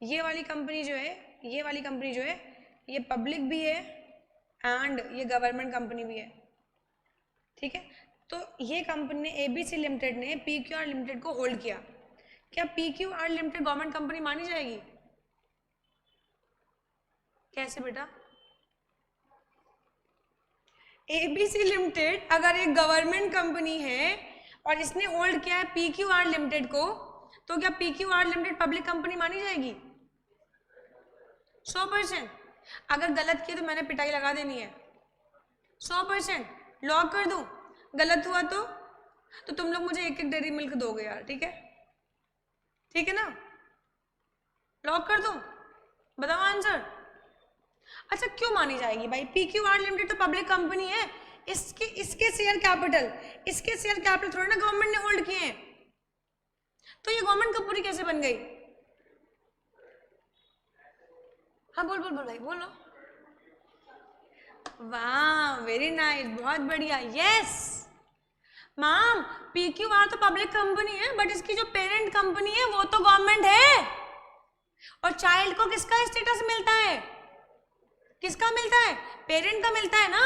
ये वाली कंपनी जो है ये पब्लिक भी है एंड ये गवर्नमेंट कंपनी भी है, ठीक है। तो ये कंपनी ने एबीसी लिमिटेड ने पीक्यूआर लिमिटेड को होल्ड किया, क्या पीक्यूआर लिमिटेड गवर्नमेंट कंपनी मानी जाएगी? कैसे बेटा? एबीसी लिमिटेड अगर एक गवर्नमेंट कंपनी है और इसने होल्ड किया है पीक्यूआर लिमिटेड को, तो क्या पीक्यूआर लिमिटेड पब्लिक कंपनी मानी जाएगी? 100%। अगर गलत किया तो मैंने पिटाई लगा देनी है। 100% लॉक कर दूं? गलत हुआ तो तुम लोग मुझे एक डेयरी मिल्क दोगे यार, ठीक है? ठीक है ना? लॉक कर दूं? बताओ आंसर। अच्छा, क्यों मानी जाएगी भाई? पीक्यूआर लिमिटेड तो पब्लिक कंपनी है, इसके शेयर कैपिटल थोड़ा ना गवर्नमेंट ने होल्ड किए हैं, तो ये गवर्नमेंट कंपनी कैसे बन गई? हाँ बोल भाई बोलो। वाह, वेरी नाइस, बहुत बढ़िया। यस मैम, पीक्यूआर तो पब्लिक कंपनी है, बट इसकी जो पेरेंट कंपनी है वो तो गवर्नमेंट है। और चाइल्ड को किसका स्टेटस मिलता है? किसका मिलता है? पेरेंट का मिलता है ना।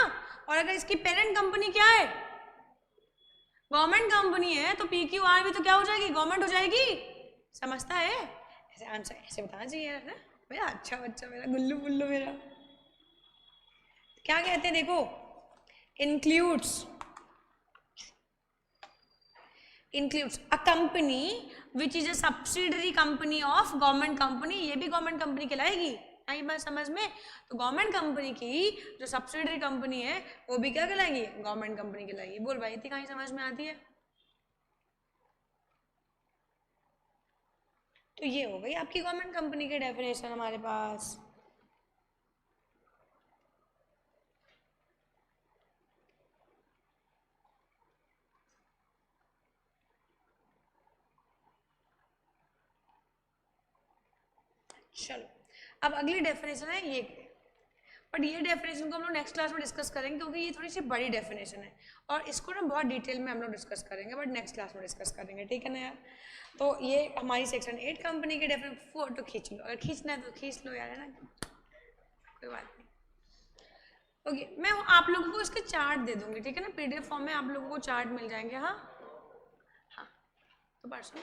और अगर इसकी पेरेंट कंपनी क्या है? गवर्नमेंट कंपनी है, तो पीक्यूआर भी तो क्या हो जाएगी? गवर्नमेंट हो जाएगी। समझता है? ऐसे आंसर ऐसे बताना चाहिए ना। मेरा अच्छा बच्चा, मेरा गुल्लू बुल्लू मेरा। क्या कहते हैं देखो, includes a company which is a subsidiary company of government company, ये भी गवर्नमेंट कंपनी कहलाएगी। आई बात समझ में? तो गवर्नमेंट कंपनी की जो सब्सिडरी कंपनी है वो भी क्या कहलाएगी? गवर्नमेंट कंपनी कहलाएगी। बोल भाई, इतनी कहीं समझ में आती है? तो ये हो गई आपकी गवर्नमेंट कंपनी की डेफिनेशन हमारे पास। चलो, अब अगली डेफिनेशन है ये, बट ये डेफिनेशन को हम लोग नेक्स्ट क्लास में डिस्कस करेंगे, क्योंकि ये थोड़ी सी बड़ी डेफिनेशन है और इसको ना बहुत डिटेल में हम लोग डिस्कस करेंगे, बट नेक्स्ट क्लास में डिस्कस करेंगे, ठीक है ना यार? तो ये हमारी सेक्शन 8 कंपनी की डेफिनेशन। फोटो खींच लो, अगर खींचना है तो खींच लो यार, है ना, कोई बात नहीं। ओके, मैं आप लोगों को इसके चार्ट दे दूंगी, ठीक है ना? PDF फॉर्म में आप लोगों को चार्ट मिल जाएंगे। हाँ हाँ, तो परसों